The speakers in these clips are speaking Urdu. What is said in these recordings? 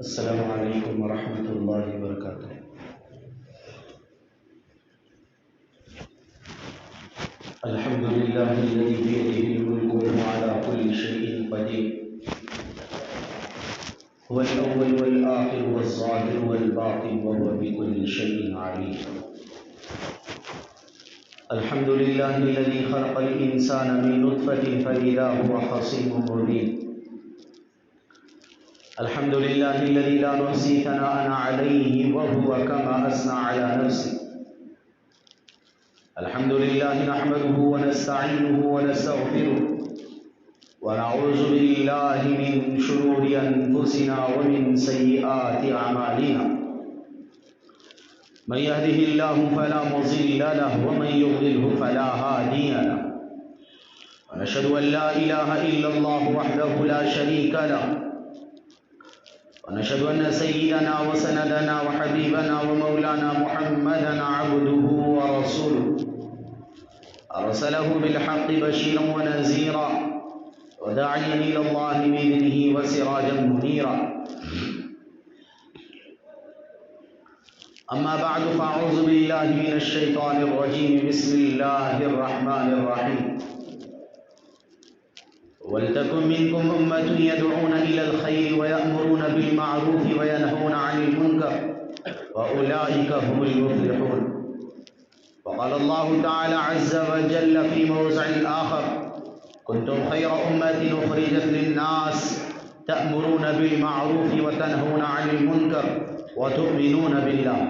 السلام علیکم ورحمۃ اللہ وبرکاتہ۔ الحمد للہ الذی بیدہ الملک وهو علی کل شیء قدیر، هو الاول والآخر والظاہر والباطن وهو بكل شیء علیم۔ الحمد للہ الذی خلق الانسان من نطفة فاذا هو خصیم مبین۔ الحمد لله الذي لا نحصي ثناء عليه وهو كما أثنى على نفسه۔ الحمد لله نحمده ونستعينه ونستغفره ونعوذ بالله من شرور أنفسنا ومن سيئات أعمالنا، من يهده الله فلا مضل له ومن يضلله فلا هادي له، ونشهد أن لا إله إلا الله وحده لا شريك له، ونشهد أن سيدنا وسندنا وحبيبنا ومولانا محمدا عبده ورسوله، أرسله بالحق بشيرا ونذيرا وداعيا إلى الله بإذنه وسراجا منيرا، أما بعد فأعوذ بالله من الشيطان الرجيم، بسم الله الرحمن الرحيم، وَلْتَكُنْ مِنْكُمْ أُمَّةٌ يَدْعُونَ إِلَى الْخَيْرِ وَيَأْمُرُونَ بِالْمَعْرُوفِ وَيَنْهَوْنَ عَنِ الْمُنْكَرِ وَأُولَئِكَ هُمُ الْمُفْلِحُونَ۔ وقال الله تعالى عز وجل في موضع آخر، كنتم خير أمة أخرجت للناس تأمرون بالمعروف وتنهون عن المنكر وتؤمنون بالله۔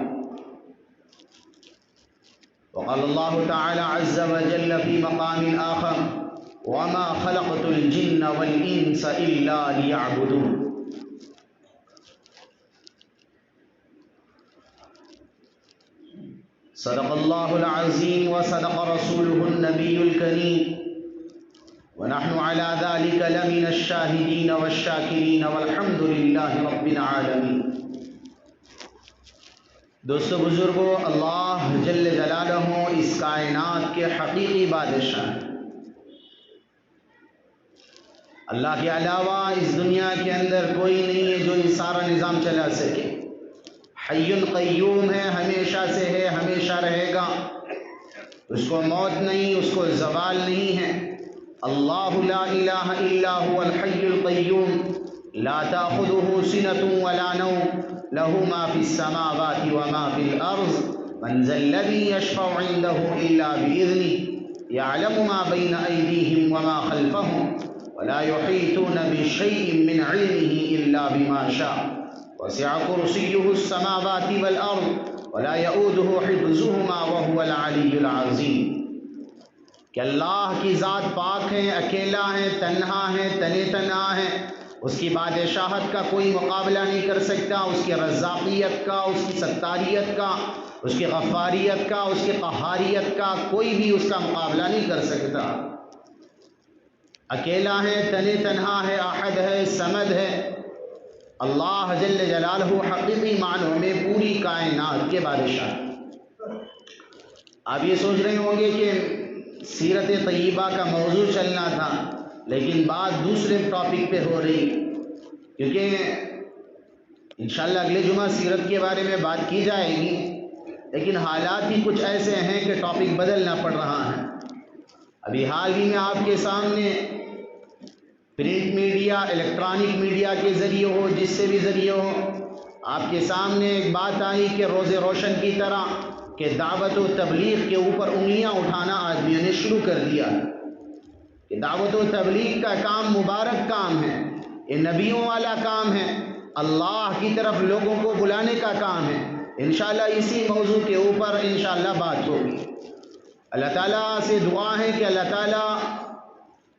وقال الله تعالى عز وجل في مقام آخر، وما خلقت الجن والانس الا ليعبدون۔ صدق الله العظيم وصدق رسوله النبي الكريم، ونحن على ذلك لمن الشاهدين والشاكرين والحمد لله رب العالمين۔ دوستو بزرگو، اللہ جل جلالہ اس کائنات کے حقیقی بادشاہ ہیں۔ اللہ کے علاوہ اس دنیا کے اندر کوئی نہیں ہے جو یہ سارا نظام چلا سکے۔ حی قیوم ہے، ہمیشہ سے ہے، ہمیشہ رہے گا، اس کو موت نہیں، اس کو زوال نہیں ہے۔ اللہ لا الہ الا هو الحی القیوم، لا تأخذه سنة ولا نوم، له ما في السماوات وما في الأرض، من ذا الذي يشفع عنده إلا بإذنه، يعلم ما بين أيديهم وما خلفهم، ولا يحيطون بشيء من علمه إلا بما شاء، وسع كرسيه السماوات والأرض ولا يؤوده حفظهما وهو العلي العظيم۔ کہ اللہ کی ذات پاک ہے، اکیلا ہے، تنہا ہے، تنِ تنہا ہے، اس کی بادشاہت کا کوئی مقابلہ نہیں کر سکتا، اس کی رزاقیت کا، اس کی ستاریت کا، اس کی غفاریت کا، اس کی قہاریت کا کوئی بھی اس کا مقابلہ نہیں کر سکتا۔ اکیلا ہے، تنِ تنہا ہے، احد ہے، سمد ہے۔ اللہ جل جلالہ حقیقی معنوں میں پوری کائنات کے بادشاہ۔ آپ یہ سوچ رہے ہوں گے کہ سیرت طیبہ کا موضوع چلنا تھا، لیکن بات دوسرے ٹاپک پہ ہو رہی، کیونکہ انشاءاللہ اگلے جمعہ سیرت کے بارے میں بات کی جائے گی، لیکن حالات ہی کچھ ایسے ہیں کہ ٹاپک بدلنا پڑ رہا ہے۔ ابھی حال ہی میں آپ کے سامنے پرنٹ میڈیا، الیکٹرانک میڈیا کے ذریعے ہو، جس سے بھی ذریعے ہو، آپ کے سامنے ایک بات آئی کہ روز روشن کی طرح کہ دعوت و تبلیغ کے اوپر انگلیاں اٹھانا آدمیوں نے شروع کر دیا ہے، کہ دعوت و تبلیغ کا کام مبارک کام ہے، یہ نبیوں والا کام ہے، اللہ کی طرف لوگوں کو بلانے کا کام ہے۔ انشاءاللہ اسی موضوع کے اوپر انشاءاللہ بات ہوگی۔ اللہ تعالیٰ سے دعا ہے کہ اللہ تعالیٰ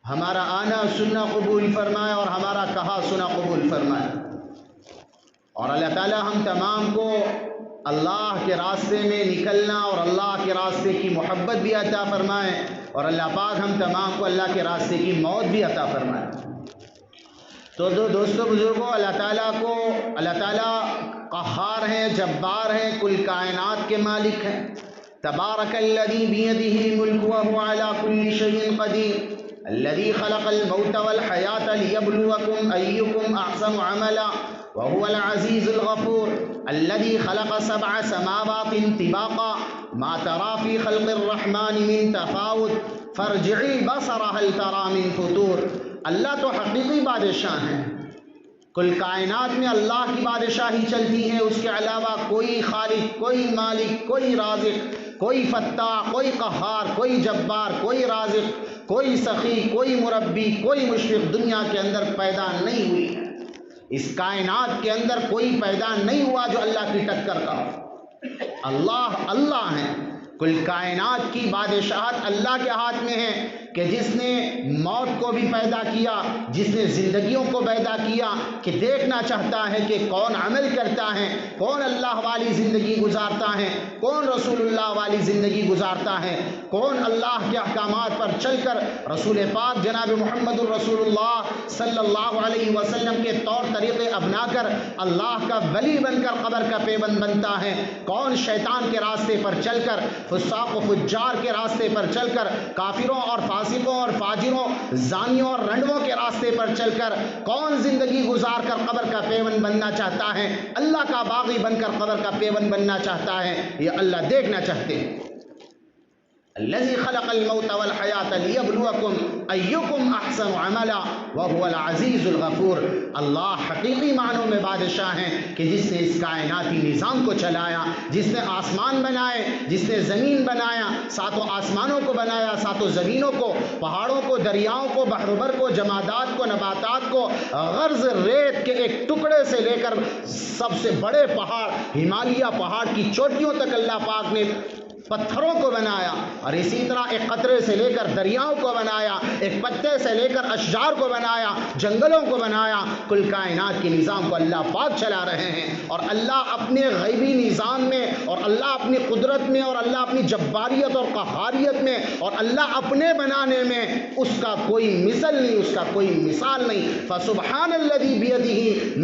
ہمارا آنا سننا قبول فرمائے اور ہمارا کہا سنا قبول فرمائے، اور اللہ تعالیٰ ہم تمام کو اللہ کے راستے میں نکلنا اور اللہ کے راستے کی محبت بھی عطا فرمائے، اور اللہ پاک ہم تمام کو اللہ کے راستے کی موت بھی عطا فرمائے۔ تو دوستو بزرگوں، اللہ تعالیٰ قہار ہیں، جبار ہیں، کل کائنات کے مالک ہیں۔ تبارک الذی بیدہ الملک وہو علی کل شیء قدیر، الذي خلق الموت والحياة ليبلوكم أيكم أحسن عملا وهو العزيز الغفور الذي خلق 7 سماوات طباقا ما ترى في خلق الرحمن من تفاوت فارجع البصر هل ترى من فطور. اللہ تو حقیقی بادشاہ ہیں، کل کائنات میں اللہ کی بادشاہی چلتی ہے، اس کے علاوہ کوئی خالق، کوئی مالک، کوئی رازق، کوئی فتاح، کوئی قہار، کوئی جبار، کوئی رازق، کوئی سخی، کوئی مربی، کوئی مشفق دنیا کے اندر پیدا نہیں ہوئی ہے. اس کائنات کے اندر کوئی پیدا نہیں ہوا جو اللہ کی ٹکر کا. اللہ اللہ ہیں. کل کائنات کی بادشاہت اللہ کے ہاتھ میں ہے کہ جس نے موت کو بھی پیدا کیا، جس نے زندگیوں کو پیدا کیا، کہ دیکھنا چاہتا ہے کہ کون عمل کرتا ہے، کون اللہ والی زندگی گزارتا ہے، کون رسول اللہ والی زندگی گزارتا ہے، کون اللہ کے احکامات پر چل کر رسول پاک جناب محمد الرسول اللہ صلی اللہ علیہ وسلم کے طور طریقے اپنا کر اللہ کا ولی بن کر قبر کا پیبند بنتا ہے، کون شیطان کے راستے پر چل کر، فساق و فجار کے راستے پر چل کر، کافروں اور فاسقوں اور فاجروں، زانیوں اور رنڈوں کے راستے پر چل کر کون زندگی گزار کر قبر کا پیون بننا چاہتا ہے، اللہ کا باغی بن کر قبر کا پیون بننا چاہتا ہے. یہ اللہ دیکھنا چاہتے ہیں. الذي خلق الموت والحیاة ليبلوکم ایکم احسن عملا وهو العزیز الغفور. اللہ حقیقی معنوں میں بادشاہ ہیں کہ جس نے اس کائناتی نظام کو چلایا، جس نے آسمان بنائے، جس نے زمین بنایا، 7 آسمانوں کو بنایا، 7 زمینوں کو، پہاڑوں کو، دریاؤں کو، بحر بر کو، جمادات کو، نباتات کو، غرض ریت کے ایک ٹکڑے سے لے کر سب سے بڑے پہاڑ ہمالیہ پہاڑ کی چوٹیوں تک اللہ پاک نے پتھروں کو بنایا، اور اسی طرح ایک قطرے سے لے کر دریاؤں کو بنایا، ایک پتے سے لے کر اشجار کو بنایا، جنگلوں کو بنایا. کل کائنات کے نظام کو اللہ پاک چلا رہے ہیں، اور اللہ اپنے غیبی نظام میں، اور اللہ اپنی قدرت میں، اور اللہ اپنی جباریت اور قہاریت میں، اور اللہ اپنے بنانے میں اس کا کوئی مثل نہیں، اس کا کوئی مثال نہیں. فسبحان الذی بیدہ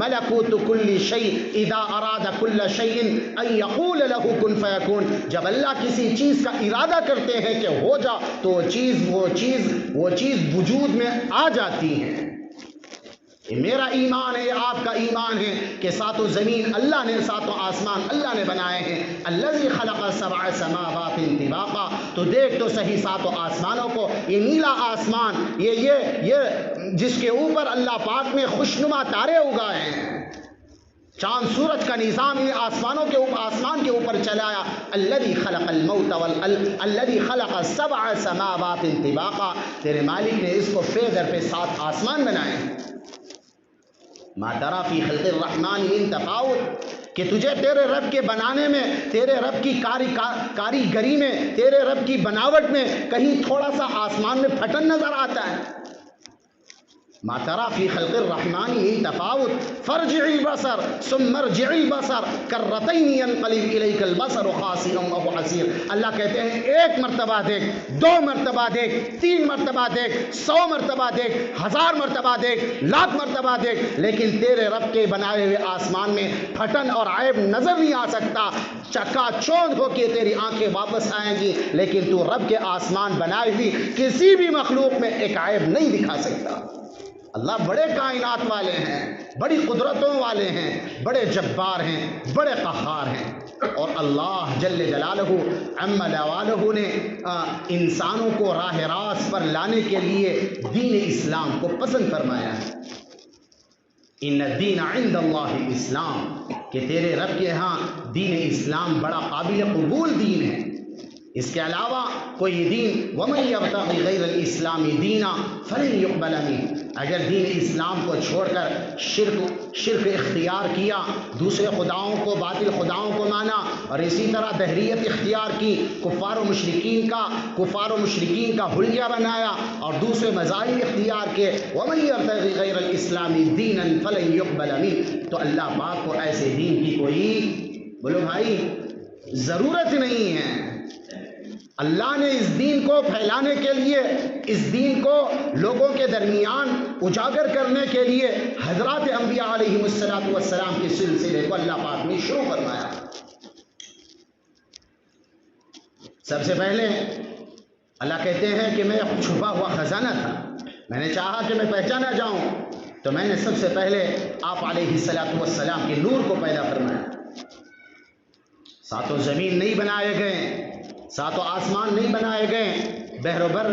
ملکوت کل شیء اذا اراد کل شیء ان یقول له کن فیکون. جب اللہ کسی چیز کا ارادہ کرتے ہیں کہ ہو جا تو وہ چیز وجود میں آ جاتی ہے. یہ میرا ایمان ہے، یہ آپ کا ایمان ہے کہ 7 زمین اللہ نے، 7 آسمان اللہ نے بنائے ہیں. الذی خلق 7 سماوات طباقا. تو دیکھ تو صحیح 7 آسمانوں کو. یہ نیلا آسمان، یہ جس کے اوپر اللہ پاک نے خوشنما تارے اگائے ہیں، چاند سورج کا نظام یہ آسمان کے اوپر چلایا. الذی خلق الموت الذی خلق 7 سماوات طباقا. تیرے مالک نے اس کو فیدر پہ 7 آسمان بنائے. ما تری فی خلق الرحمن من تفاوت. کہ تجھے تیرے رب کے بنانے میں، تیرے رب کی کاریگری میں، تیرے رب کی بناوٹ میں کہیں تھوڑا سا آسمان میں پھٹن نظر آتا ہے؟ ما ترى في خلق الرحمن من تفاوت فارجع البصر ثم ارجع البصر كرتين ينقلب اليك البصر خاسئا وهو حسير. اللہ کہتے ہیں ایک مرتبہ دیکھ، 2 مرتبہ دیکھ، 3 مرتبہ دیکھ، 100 مرتبہ دیکھ، 1000 مرتبہ دیکھ، 1,00,000 مرتبہ دیکھ، لیکن تیرے رب کے بنائے ہوئے آسمان میں پھٹن اور عیب نظر نہیں آ سکتا. چکا چوند ہو کے تیری آنکھیں واپس آئیں گی، لیکن تو رب کے آسمان بنائے ہوئی کسی بھی مخلوق میں ایک عیب نہیں دکھا سکتا. اللہ بڑے کائنات والے ہیں، بڑی قدرتوں والے ہیں، بڑے جبار ہیں، بڑے قہار ہیں. اور اللہ جل جلالہ عم جلالہ نے انسانوں کو راہ راست پر لانے کے لیے دین اسلام کو پسند فرمایا ہے. ان الدین عند اللہ الاسلام. کہ تیرے رب کے ہاں دین اسلام بڑا قابل قبول دین ہے. اس کے علاوہ کوئی دین وَمَن يَبْتَغِ غَيْرَ الْإِسْلَامِ دِينًا فَلَن يُقْبَلَ مِنْهُ. اگر دین اسلام کو چھوڑ کر شرک اختیار کیا، دوسرے خداؤں کو، باطل خداؤں کو مانا، اور اسی طرح دہریت اختیار کی، کفار و مشرکین کا حلیہ بنایا، اور دوسرے مذاہب اختیار کے، وَمَن يَبْتَغِ غَيْرَ الْإِسْلَامِ دِينًا فَلَن يُقْبَلَ مِنْهُ. تو اللہ پاک کو ایسے دین کی کوئی، بولو بھائی، ضرورت نہیں ہے. اللہ نے اس دین کو پھیلانے کے لیے، اس دین کو لوگوں کے درمیان اجاگر کرنے کے لیے حضرات انبیاء علیہ السلام کے سلسلے کو اللہ پاک نے شروع فرمایا. سب سے پہلے اللہ کہتے ہیں کہ میں چھپا ہوا خزانہ تھا، میں نے چاہا کہ میں پہچانا جاؤں تو میں نے سب سے پہلے آپ علیہ الصلوۃ والسلام کے نور کو پیدا فرمایا۔ ساتوں زمین نہیں بنائے گئے، ساتوں آسمان نہیں بنائے گئے، بحر و بر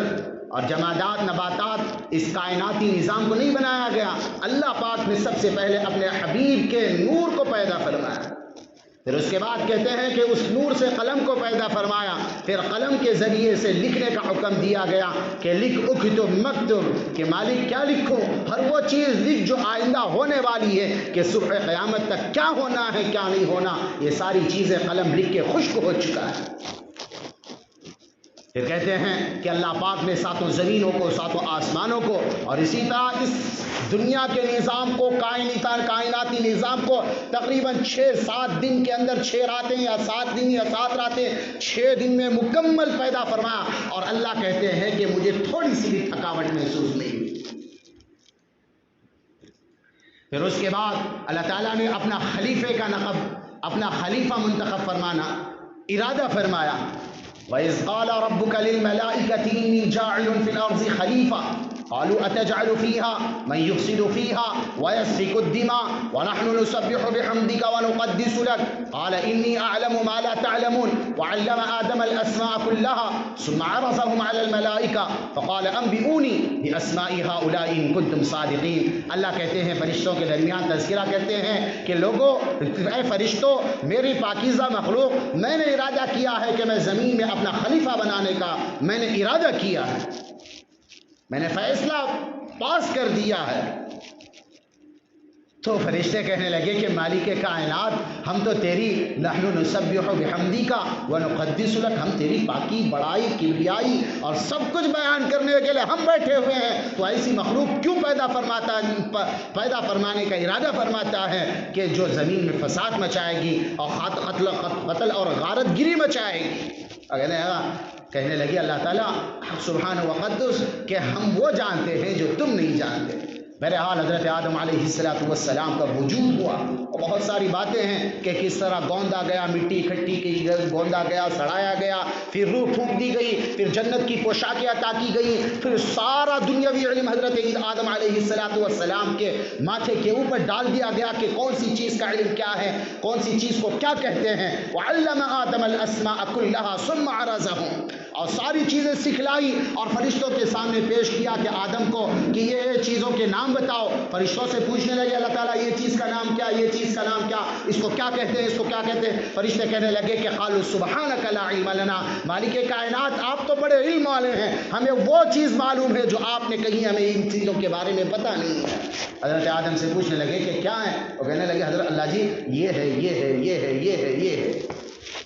اور جمادات نباتات اس کائناتی نظام کو نہیں بنایا گیا، اللہ پاک نے سب سے پہلے اپنے حبیب کے نور کو پیدا فرمایا۔ پھر اس کے بعد کہتے ہیں کہ اس نور سے قلم کو پیدا فرمایا، پھر قلم کے ذریعے سے لکھنے کا حکم دیا گیا کہ لکھ اکتب مکتب، کہ مالک کیا لکھوں، ہر وہ چیز لکھ جو آئندہ ہونے والی ہے، کہ صبح قیامت تک کیا ہونا ہے کیا نہیں ہونا، یہ ساری چیزیں قلم لکھ کے خشک ہو چکا ہے۔ پھر کہتے ہیں کہ اللہ پاک نے ساتوں زمینوں کو، ساتوں آسمانوں کو، اور اسی طرح اس دنیا کے نظام کو، کائناتی نظام کو تقریباً 6-7 دن کے اندر، 6 راتیں یا 7 دن یا 7 راتیں، 6 دن میں مکمل پیدا فرمایا۔ اور اللہ کہتے ہیں کہ مجھے تھوڑی سی بھی تھکاوٹ محسوس نہیں ہوئی۔ پھر اس کے بعد اللہ تعالیٰ نے اپنا خلیفے کا نقب، اپنا خلیفہ منتخب فرمانا ارادہ فرمایا۔ وَإِذْ قَالَ رَبُّكَ لِلْمَلَائِكَةِ إِنِّي جَاعِلٌ فِي الْأَرْضِ خَلِيفَةً قالوا أتجعل فيها من يفسد فيها ويسفك الدماء ونحن نسبح بحمدك ونقدس لك قال إني أعلم ما لا تعلمون وعلم آدم الأسماء كلها ثم عرضهم على الملائكة فقال أنبئوني بأسماء هؤلاء إن كنتم صادقين۔ اللہ کہتے ہیں فرشتوں کے درمیان تذکرہ کرتے ہیں کہ لوگوں، اے فرشتوں، میری پاکیزہ مخلوق، میں نے ارادہ کیا ہے کہ میں زمین میں اپنا خلیفہ بنانے کا میں نے ارادہ کیا ہے، میں نے فیصلہ پاس کر دیا ہے۔ تو فرشتے کہنے لگے کہ مالک کائنات، ہم تو تیری نحن نسبح بحمدک ونقدس لک، ہم تیری پاکی، بڑائی، کبریائی اور سب کچھ بیان کرنے کے لیے ہم بیٹھے ہوئے ہیں، تو ایسی مخلوق کیوں پیدا فرمانے کا ارادہ فرماتا ہے کہ جو زمین میں فساد مچائے گی اور قتل اور غارت گری مچائے گی۔ کہنے لگے اللہ تعالیٰ سبحانہ وقدس کہ ہم وہ جانتے ہیں جو تم نہیں جانتے۔ بہرحال حضرت آدم علیہ السلام کا وجود ہوا، اور بہت ساری باتیں ہیں کہ کس طرح گوندا گیا، مٹی اکٹھی کی گئی، گوندا گیا، سڑایا گیا، پھر روح پھونک دی گئی، پھر جنت کی پوشاکیں عطا کی گئی، پھر سارا دنیاوی علم حضرت آدم علیہ السلام کے ماتھے کے اوپر ڈال دیا گیا کہ کون سی چیز کا علم کیا ہے، کون سی چیز کو کیا کہتے ہیں۔ وعلم آدم الاسماء كلها ثم عرضهم، اور ساری چیزیں سکھلائی اور فرشتوں کے سامنے پیش کیا کہ آدم کو کہ یہ چیزوں کے نام بتاؤ۔ فرشتوں سے پوچھنے لگے اللہ تعالیٰ یہ چیز کا نام کیا، یہ چیز کا نام کیا، اس کو کیا کہتے ہیں، اس کو کیا کہتے ہیں۔ فرشتے کہنے لگے کہ قالوا سبحانک لا علم لنا، مالک کائنات آپ تو بڑے علم والے ہیں، ہمیں وہ چیز معلوم ہے جو آپ نے کہی، ہمیں ان چیزوں کے بارے میں پتہ نہیں ہے۔ حضرت آدم سے پوچھنے لگے کہ کیا ہے، وہ کہنے لگے حضرت اللہ جی یہ ہے، یہ ہے، یہ ہے، یہ ہے، یہ ہے۔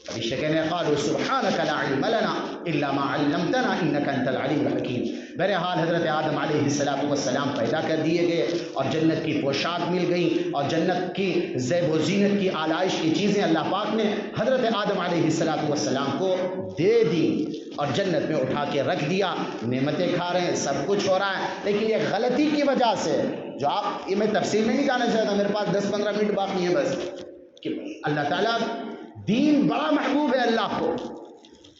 فرشتے کہنے قالوا سبحانک لا علم لنا الا ما علمتنا انک انت العلیم الحکیم۔ بہرحال حضرت آدم علیہ السلام پیدا کر دیے گئے اور جنت کی پوشاک مل گئی اور جنت کی زیب و زینت کی آلائش کی چیزیں اللہ پاک نے حضرت آدم علیہ السلام کو دے دی اور جنت میں اٹھا کے رکھ دیا۔ نعمتیں کھا رہے ہیں، سب کچھ ہو رہا ہے، لیکن یہ غلطی کی وجہ سے جو آپ، یہ میں تفصیل میں نہیں جانا چاہتا، میرے پاس 10-15 منٹ باقی ہیں بس، کہ اللہ تعالیٰ دین بڑا محبوب ہے اللہ کو،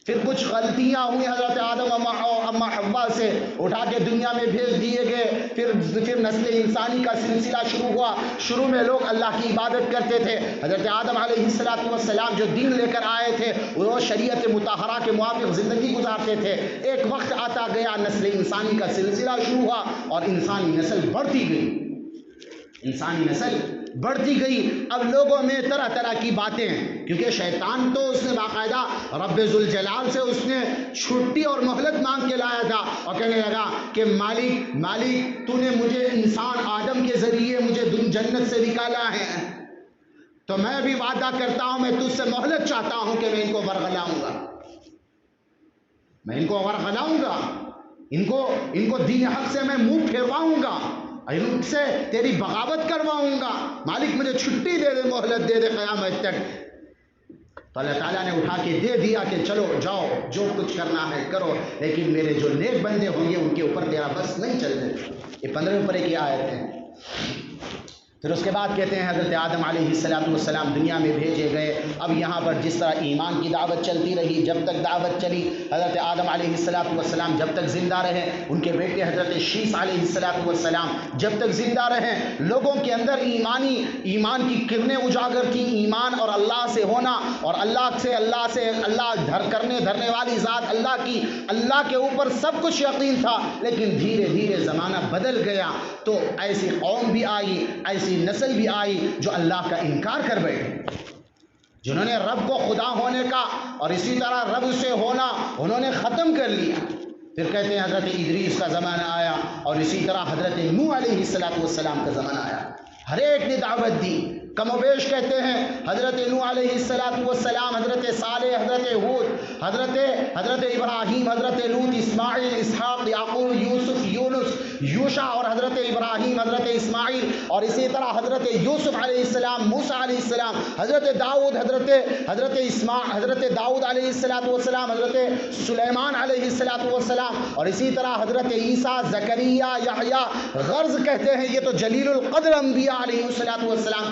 پھر کچھ غلطیاں ہوئی حضرت آدم اما حوا سے اٹھا کے دنیا میں بھیج دیے گئے، پھر نسل انسانی کا سلسلہ شروع ہوا۔ شروع میں لوگ اللہ کی عبادت کرتے تھے، حضرت آدم علیہ السلام جو دین لے کر آئے تھے وہ شریعت مطہرہ کے موافق زندگی گزارتے تھے۔ ایک وقت آتا گیا، نسل انسانی کا سلسلہ شروع ہوا اور انسانی نسل بڑھتی گئی، انسانی نسل بڑھتی گئی۔ اب لوگوں میں طرح طرح کی باتیں ہیں، کیونکہ شیطان تو اس نے باقاعدہ رب ذوالجلال سے اس نے چھٹی اور مہلت مانگ کے لایا تھا اور کہنے لگا کہ مالک تو نے مجھے انسان آدم کے ذریعے مجھے جنت سے نکالا ہے، تو میں بھی وعدہ کرتا ہوں، میں تجھ سے مہلت چاہتا ہوں کہ میں ان کو ورغلاؤں گا، میں ان کو ورغلاؤں گا، ان کو دین حق سے میں منہ پھیرواؤں گا، ان سے تیری بغاوت کرواؤں گا، مالک مجھے چھٹی دے دے، مہلت دے دے قیامت تک۔ تو اللہ تعالیٰ نے اٹھا کے دے دیا کہ چلو جاؤ، جو کچھ کرنا ہے کرو، لیکن میرے جو نیک بندے ہوں گے ان کے اوپر تیرا بس نہیں چلنے۔ یہ 15 اوپر کی آیت ہے۔ پھر اس کے بعد کہتے ہیں حضرت آدم علیہ السلام دنیا میں بھیجے گئے. اب یہاں پر جس طرح ایمان کی دعوت چلتی رہی، جب تک دعوت چلی، حضرت آدم علیہ السلام جب تک زندہ رہے، ان کے بیٹے حضرت شیس علیہ السلام جب تک زندہ رہے، لوگوں کے اندر ایمان کی کرنیں اجاگر کی، ایمان اور اللہ سے ہونا، اور اللہ دھرنے والی ذات اللہ کی، اللہ کے اوپر سب کچھ یقین تھا. لیکن دھیرے دھیرے زمانہ بدل گیا تو ایسی قوم بھی آئی، ایسی نسل بھی آئی جو اللہ کا انکار کر بیٹھے، جنہوں نے رب کو خدا ہونے کا اور اسی طرح رب سے ہونا انہوں نے ختم کر لیا. پھر کہتے ہیں حضرت ادریس کا زمانہ آیا، اور اسی طرح حضرت نوح علیہ السلام کا زمانہ آیا. ہر ایک نے دعوت دی، کم و بیش کہتے ہیں حضرت نوح علیہ السلام، حضرت صالح، حضرت ہود، حضرت ابراہیم، حضرت لوط، اسماعیل، اسحاق، یعقوب، یوسف، یونس، یوشع، اور حضرت ابراہیم، حضرت اسماعیل، اور اسی طرح حضرت یوسف علیہ السلام، موسیٰ علیہ السلام، حضرت داؤد، حضرت داؤد علیہ السلام، حضرت سلیمان علیہ السلام، اور اسی طرح حضرت عیسیٰ، زکریا، یحییٰ. غرض کہتے ہیں یہ تو جلیل القدر انبیاء علیہ السلام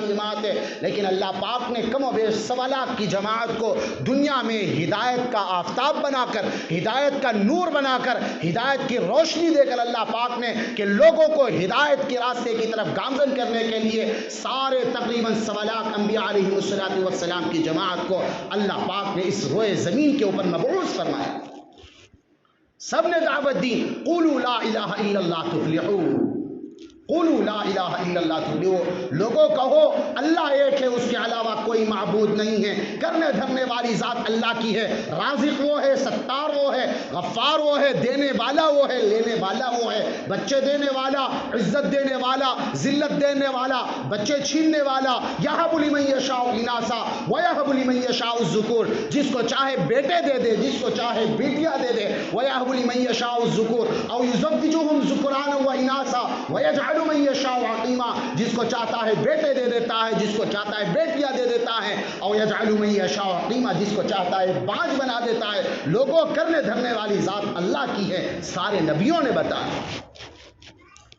کی جماعت ہے. لیکن اللہ پاک نے کم و بیش 1.25 لاکھ کی جماعت کو دنیا میں ہدایت کا آفتاب بنا کر، ہدایت کا نور بنا کر، ہدایت کی روشنی دے کر اللہ پاک نے کہ لوگوں کو ہدایت کے راستے کی طرف گامزن کرنے کے لیے سارے تقریباً 1.25 لاکھ انبیاء علیہ السلام کی جماعت کو اللہ پاک نے اس روئے زمین کے اوپر مبعوث فرمایا. سب نے دعوت دی، قولوا لا الہ الا اللہ تفلحوا، قولوا لا الہ الا اللہ تفلحوا، لوگوں کہو اللہ ایک ہے، اس کے علاوہ کوئی معبود نہیں ہے، کرنے دھرنے والی ذات اللہ کی ہے، رازق وہ ہے، ستار وہ ہے، غفار وہ ہے، دینے والا وہ ہے، لینے والا وہ ہے، بچے دینے والا، عزت دینے والا، ذلت دینے والا، بچے چھیننے والا. یہب لمن یشاء اناثا ویہب لمن یشاء الذکور، جس کو چاہے بیٹے دے دے، جس کو چاہے بیٹیاں دے دے. ویہب لمن یشاء الذکور او یزوجہم ذکرانا واناثا ویجعل من یشاء عقیما، جس کو چاہتا ہے بیٹے دے دیتا ہے، جس کو چاہتا ہے بیٹیاں دے دیتا ہے. او یجعل من یشاء عقیما، جس کو چاہتا ہے باج بنا دیتا ہے. لوگوں کرنے دھرنے والی ذات اللہ کی ہے، سارے نبیوں نے بتایا.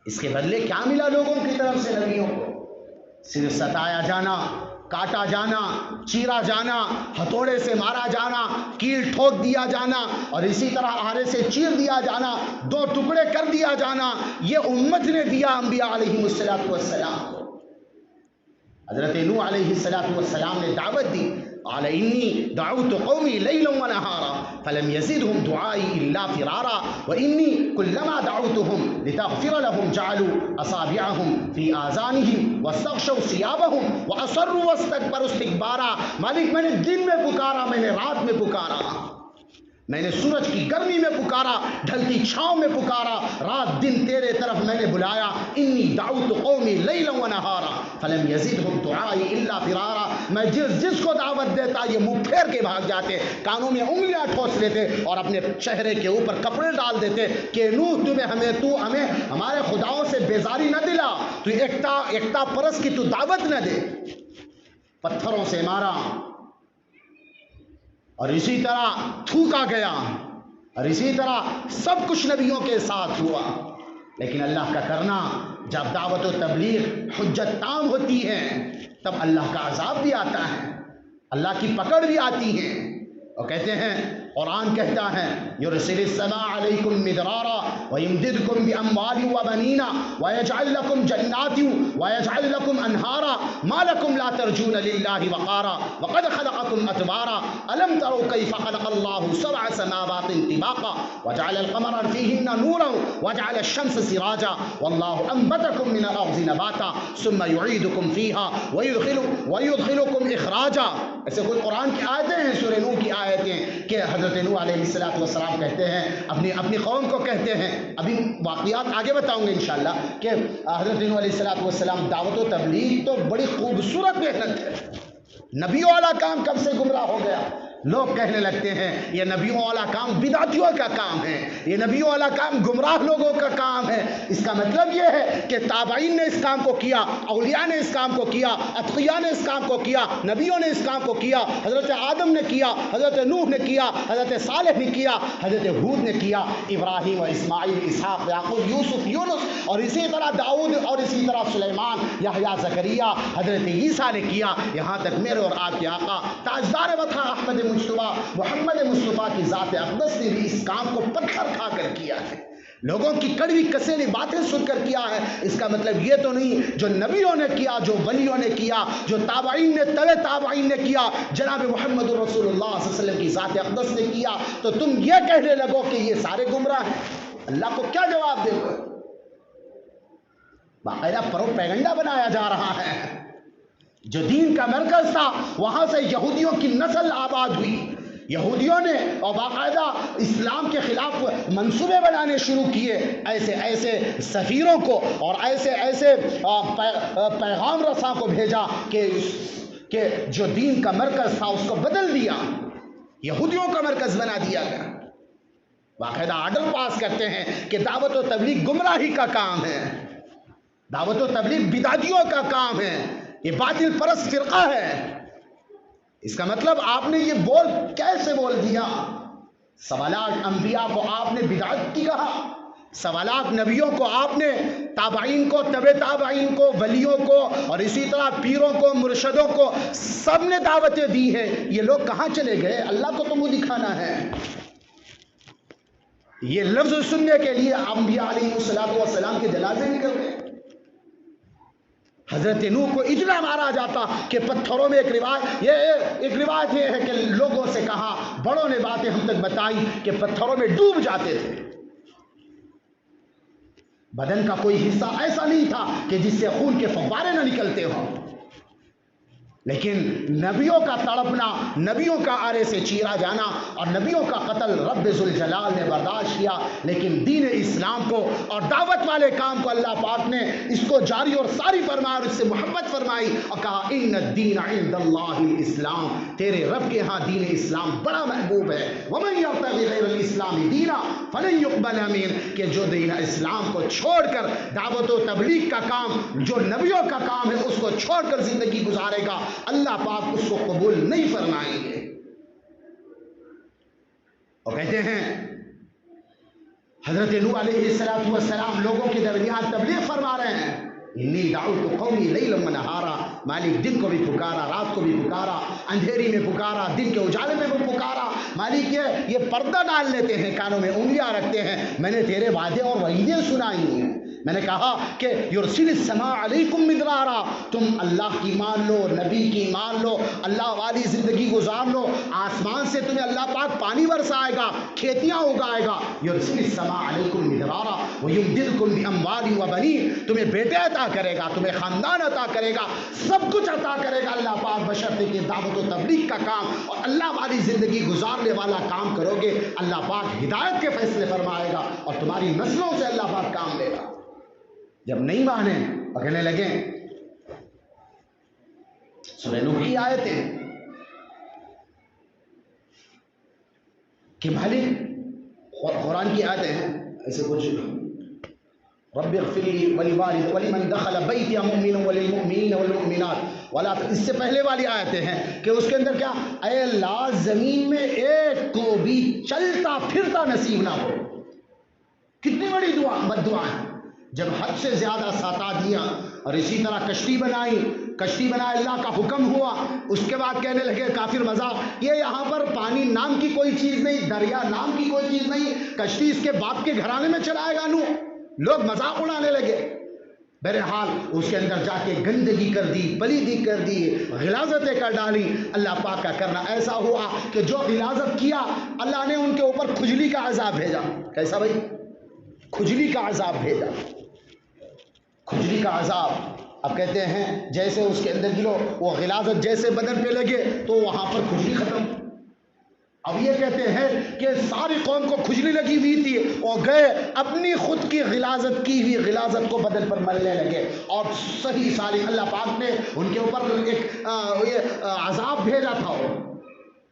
اس کے بدلے کیا ملا لوگوں کی طرف سے نبیوں کو؟ صرف ستایا جانا، کاٹا جانا، چیرا جانا، ہتھوڑے سے مارا جانا، کیل ٹھوک دیا جانا، اور اسی طرح آرے سے چیر دیا جانا، 2 ٹکڑے کر دیا جانا. یہ امت نے دیا انبیاء علیہ السلام کو. حضرت نوح علیہ السلام نے دعوت دی، قال انی دعوت قومی لیلا ونہارا فلم یزدہم دعائی الا فرارا وانی کلما دعوتہم لتغفر لهم جعلوا اصابعہم فی آذانہم واستغشوا ثیابہم واصروا واستکبروا استکبارا. مالک میں نے دن میں پکارا، میں نے رات میں پکارا، میں نے سورج کی گرمی میں پکارا، ڈھلتی چھاؤں میں پکارا، رات دن تیرے طرف میں نے بلایا. انی دعوت قومی لیلا ونہارا فلم یزدہم دعائی الا فرارا. میں جس کو دعوت دیتا یہ منہ پھیر کے بھاگ جاتے، کانوں میں انگلیاں ٹھوس لیتے اور اپنے چہرے کے اوپر کپڑے ڈال دیتے کہ نوح تو ہمیں ہمارے خداؤں سے بیزاری نہ دلا، تو ایکتا پرست کی تو دعوت نہ دے. پتھروں سے مارا، اور اسی طرح تھوکا گیا، اور اسی طرح سب کچھ نبیوں کے ساتھ ہوا. لیکن اللہ کا کرنا، جب دعوت و تبلیغ حجت تام ہوتی ہے تب اللہ کا عذاب بھی آتا ہے، اللہ کی پکڑ بھی آتی ہے. اور کہتے ہیں، قرآن کہتا ہے یرسل السماء علیکم مدرارا ویمددکم باموال وبنین ویجعل لکم جنات ویجعل لکم انہارا ما لکم لا ترجون للہ وقارا وقد خلقکم اتوارا الم تروا کیف خلق اللہ 7 سماوات طباقا وجعل القمر فیہن نورا وجعل الشمس سراجا واللہ انبتکم من الارض نباتا ثم یعیدکم فیہا ویدخلکم اخراجا. ایسے کوئی قرآن کی آیتیں ہیں، سورہ نوح کی آیتیں، کہ حضرت نوح علیہ السلام کہتے ہیں، اپنی قوم کو کہتے ہیں. ابھی واقعات آگے بتاؤں گے انشاءاللہ کہ حضرت نوح علیہ السلام دعوت و تبلیغ تو بڑی خوبصورت محنت ہے. نبیوں والا کام کب سے گمراہ ہو گیا؟ لوگ کہنے لگتے ہیں یہ نبیوں والا کام بدعتیوں کا کام ہے، یہ نبیوں والا کام گمراہ لوگوں کا کام ہے. اس کا مطلب یہ ہے کہ تابعین نے اس کام کو کیا، اولیاء نے اس کام کو کیا، اتقیاء نے اس کام کو کیا، نبیوں نے اس کام کو کیا، حضرت آدم نے کیا، حضرت نوح نے کیا، حضرت صالح نے کیا، حضرت ہود نے کیا، ابراہیم و اسماعیل، اسحاق، یعقوب، یوسف، یونس، اور اسی طرح داؤد اور اسی طرح سلیمان یحییٰ زکریا حضرت عیسیٰ نے کیا، یہاں تک میرے اور آپ کے آقا تاجدار وطن احمد مجتبیٰ محمد مصطفیٰ کی ذات اقدس نے بھی اس کام کو پتھر کھا کر کیا ہے، لوگوں کی کڑوی کسیلی باتیں سن کر کیا ہے۔ اس کا مطلب یہ تو نہیں جو نبیوں نے کیا، جو ولیوں نے کیا، جو تابعین نے تبع تابعین نے کیا، جناب محمد رسول اللہ صلی اللہ علیہ وسلم کی ذات اقدس نے کیا، تو تم یہ کہنے لگو کہ یہ سارے گمراہ ہیں، اللہ کو کیا جواب دے گا؟ باقاعدہ پروپیگنڈا بنایا جا رہا ہے۔ جو دین کا مرکز تھا وہاں سے یہودیوں کی نسل آباد ہوئی، یہودیوں نے اور باقاعدہ اسلام کے خلاف منصوبے بنانے شروع کیے، ایسے ایسے سفیروں کو اور ایسے ایسے پیغام رساں کو بھیجا کہ جو دین کا مرکز تھا اس کو بدل دیا، یہودیوں کا مرکز بنا دیا گیا۔ باقاعدہ آرڈر پاس کرتے ہیں کہ دعوت و تبلیغ گمراہی کا کام ہے، دعوت و تبلیغ بدعتیوں کا کام ہے، یہ باطل پرست فرقہ ہے۔ اس کا مطلب آپ نے یہ کیسے بول دیا؟ سوالات انبیاء کو آپ نے بدعت کی کہا، سوالات نبیوں کو آپ نے، تابعین کو، تبع تابعین کو، ولیوں کو اور اسی طرح پیروں کو، مرشدوں کو، سب نے دعوتیں دی ہیں۔ یہ لوگ کہاں چلے گئے؟ اللہ کو تو منہ دکھانا ہے۔ یہ لفظ سننے کے لیے انبیاء علیہ السلام کے جنازے نکل گئے۔ حضرت نوح کو اتنا مارا جاتا کہ پتھروں میں ایک روایت یہ ہے کہ لوگوں سے کہا، بڑوں نے باتیں ہم تک بتائی کہ پتھروں میں ڈوب جاتے تھے۔ بدن کا کوئی حصہ ایسا نہیں تھا کہ جس سے خون کے فوارے نہ نکلتے ہوں، لیکن نبیوں کا تڑپنا، نبیوں کا آرے سے چیرا جانا اور نبیوں کا قتل رب ذوالجلال نے برداشت کیا، لیکن دین اسلام کو اور دعوت والے کام کو اللہ پاک نے اس کو جاری اور ساری فرمایا اور اس سے محبت فرمائی اور کہا ان الدین عند اللہ الاسلام، تیرے رب کے ہاں دین اسلام بڑا محبوب ہے۔ ومن یبتغی غیر الاسلام دینا فلن یقبل منہ، کہ جو دین اسلام کو چھوڑ کر دعوت و تبلیغ کا کام جو نبیوں کا کام ہے اس کو چھوڑ کر زندگی گزارے گا، اللہ پاک اس کو قبول نہیں فرمائیں گے۔ اور کہتے ہیں حضرت نوح علیہ السلام لوگوں کے درمیان تبلیغ فرما رہے ہیں، انی دعوت قومی لیلا ونہارا، مالک دن کو بھی پکارا، رات کو بھی پکارا، اندھیری میں پکارا، دن کے اجالے میں بھی پکارا۔ مالک یہ پردہ ڈال لیتے ہیں، کانوں میں انگلیاں رکھتے ہیں، میں نے تیرے وعدے اور وعیدیں سنائی ہیں، میں نے کہا کہ یرسل السماء علیکم مدرارا، تم اللہ کی مان لو، نبی کی مان لو، اللہ والی زندگی گزار لو، آسمان سے تمہیں اللہ پاک پانی برسائے گا، کھیتیاں اگائے گا۔ یرسل السماء علیکم مدرارا ویمددکم باموال وبنین، تمہیں بیٹے عطا کرے گا، تمہیں خاندان عطا کرے گا، سب کچھ عطا کرے گا اللہ پاک، بشرطے کہ دعوت و تبلیغ کا کام اور اللہ والی زندگی گزارنے والا کام کرو گے، اللہ پاک ہدایت کے فیصلے فرمائے گا اور تمہاری نسلوں سے اللہ پاک کام لے گا۔ جب نہیں مانے اور کہنے لگے، سورہ نوح کی آیتیں کہ مالک، قرآن کی آیتیں ہیں ایسے کچھ، رب اغفر لی ولوالدی ولمن دخل بیتی مؤمنا وللمؤمنین والمؤمنات ولا، اس سے پہلے والی آیتیں ہیں کہ اس کے اندر کیا، اے اللہ زمین میں ایک کو بھی چلتا پھرتا نصیب نہ ہو۔ کتنی بڑی دعا، بد دعا ہے۔ جب حد سے زیادہ ساتا دیا اور اسی طرح کشتی بنائی اللہ کا حکم ہوا، اس کے بعد کہنے لگے کافر مذاق، یہ یہاں پر پانی نام کی کوئی چیز نہیں، دریا نام کی کوئی چیز نہیں، کشتی اس کے باپ کے گھرانے میں چلائے گا نوح۔ لوگ مذاق اڑانے لگے۔ بہرحال اس کے اندر جا کے گندگی کر دی، پلیدی کر دی، غلاظتیں کر ڈالی۔ اللہ پاک کا کرنا ایسا ہوا کہ جو غلاظت کیا اللہ نے ان کے اوپر کھجلی کا عذاب بھیجا۔ کیسا بھائی؟ کھجلی کا عذاب بھیجا، کھجلی کا عذاب۔ اب کہتے ہیں جیسے اس کے اندر گرو، وہ غلاظت جیسے بدن پہ لگے تو وہاں پر کھجلی ختم۔ اب یہ کہتے ہیں کہ ساری قوم کو کھجلی لگی ہوئی تھی اور گئے اپنی خود کی غلاظت کی ہوئی غلاظت کو بدن پر ملنے لگے اور صحیح ساری اللہ پاک نے ان کے اوپر ایک عذاب بھیجا تھا،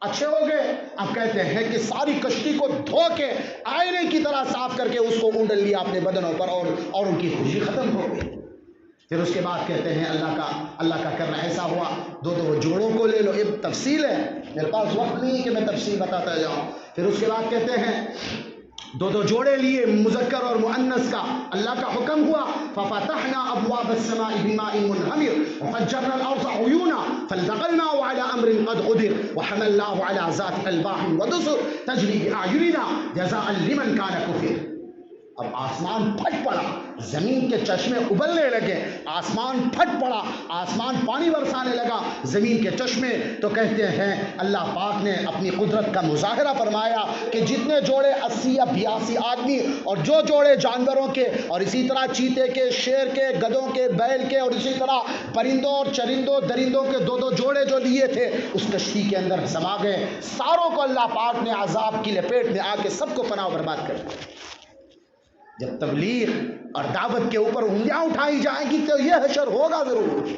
اچھے ہو گئے۔ اب کہتے ہیں کہ ساری کشتی کو دھو کے آئینے کی طرح صاف کر کے اس کو اونڈل لیا اپنے بدنوں پر اور ان کی خوشی ختم ہو گئی۔ پھر اس کے بعد کہتے ہیں اللہ کا کرنا ایسا ہوا، دو جوڑوں کو لے لو، ایک تفصیل ہے، میرے پاس وقت نہیں کہ میں تفصیل بتاتا جاؤں۔ پھر اس کے بعد کہتے ہیں دو دو جوڑے لیے مذکر اور مؤنث کا. اللہ کا حکم ہوا ففتحنا ابواب السماء بماء منهمر وفجرنا الارض عيونا فالتقى الماء على امر قد قدر وحملناه على ذات الباح ودسر تجري باعيننا جزاء لمن كان كفر. اب آسمان پھٹ پڑا, زمین کے چشمے ابلنے لگے, آسمان پھٹ پڑا, آسمان پانی برسانے لگا, زمین کے چشمے. تو کہتے ہیں اللہ پاک نے اپنی قدرت کا مظاہرہ فرمایا کہ جتنے جوڑے 80 یا 82 آدمی اور جو جوڑے جانوروں کے اور اسی طرح چیتے کے, شیر کے, گدھوں کے, بیل کے اور اسی طرح پرندوں اور چرندوں درندوں کے دو دو جوڑے جو لیے تھے اس کشتی کے اندر سما گئے. ساروں کو اللہ پاک نے عذاب کی لپیٹ میں آ کے سب کو فنا و برباد کر دیا. جب تبلیغ اور دعوت کے اوپر انگلیاں اٹھائی جائیں گی تو یہ حشر ہوگا ضرور.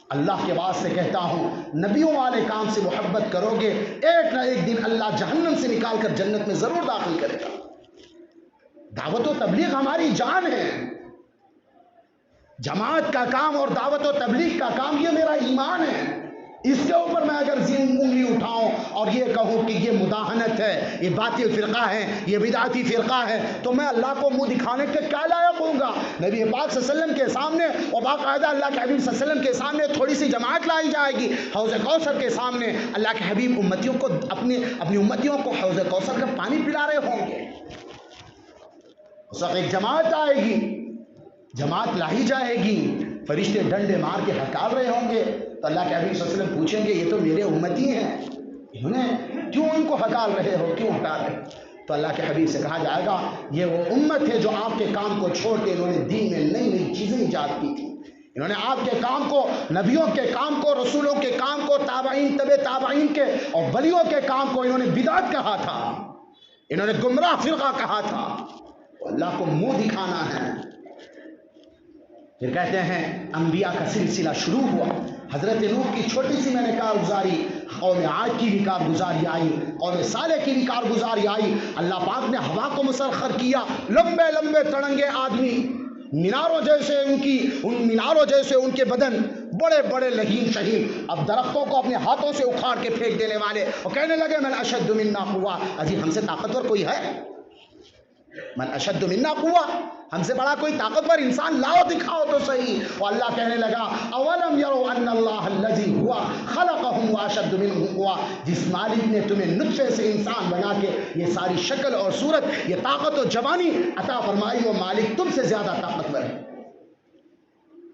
اللہ کے واسطے کہتا ہوں نبیوں والے کام سے محبت کرو گے, ایک نہ ایک دن اللہ جہنم سے نکال کر جنت میں ضرور داخل کرے گا. دعوت و تبلیغ ہماری جان ہے. جماعت کا کام اور دعوت و تبلیغ کا کام یہ میرا ایمان ہے. اس کے اوپر میں اگر انگلی اٹھاؤں اور یہ کہوں کہ یہ مداہنت ہے, یہ باطل فرقہ ہے, یہ بدعتی فرقہ ہے, تو میں اللہ کو منہ دکھانے کے کیا لائق ہوں گا؟ نبی پاک صلی اللہ علیہ وسلم کے سامنے اور باقاعدہ اللہ کے حبیب صلی اللہ علیہ وسلم کے سامنے تھوڑی سی جماعت لائی جائے گی. حوض کوثر کے سامنے اللہ کے حبیب امتیوں کو اپنی امتیوں کو حوض کوثر کا پانی پلا رہے ہوں گے. اس وقت ایک جماعت آئے گی, جماعت لائی جائے گی, فرشتے ڈنڈے مار کے ہکال رہے ہوں گے. تو اللہ کے حبیب صلی اللہ علیہ وسلم پوچھیں گے یہ تو میرے امتی ہیں, انہوں نے کیوں ان کو ہکال رہے ہو, کیوں ہٹا رہے؟ تو اللہ کے حبیب سے کہا جائے گا یہ وہ امت ہے جو آپ کے کام کو چھوڑ کے انہوں نے دین میں نئی نئی چیزیں ایجاد کی تھی. انہوں نے آپ کے کام کو, نبیوں کے کام کو, رسولوں کے کام کو, تابعین تبع تابعین کے اور ولیوں کے کام کو انہوں نے بدعت کہا تھا, انہوں نے گمراہ فرقہ کہا تھا. اللہ کو منہ دکھانا ہے. پھر کہتے ہیں انبیاء کا سلسلہ شروع ہوا. حضرت نوح کی چھوٹی سی میں نے کارگزاری, قوم عاد کی بھی کارگزاری آئی, قوم صالح کی بھی کارگزاری آئی. اللہ پاک نے ہوا کو مسخر کیا, لمبے لمبے تڑنگے آدمی, میناروں جیسے ان میناروں جیسے ان کے بدن, بڑے بڑے لہیم شہیم, اب درختوں کو اپنے ہاتھوں سے اکھاڑ کے پھینک دینے والے, اور کہنے لگے من اشد منا قوہ, اجی ہم سے طاقتور کوئی ہے؟ من اشد منا قوہ, ہم سے بڑا کوئی طاقتور انسان لاؤ دکھاؤ تو صحیح. اور اللہ کہنے لگا اولم یروا ان اللہ الذی ہوا خلقهم واشد منهم قوہ, جس مالک نے تمہیں نطفے سے انسان بنا کے یہ ساری شکل اور صورت, یہ طاقت و جوانی عطا فرمائی, وہ مالک تم سے زیادہ طاقتور ہے.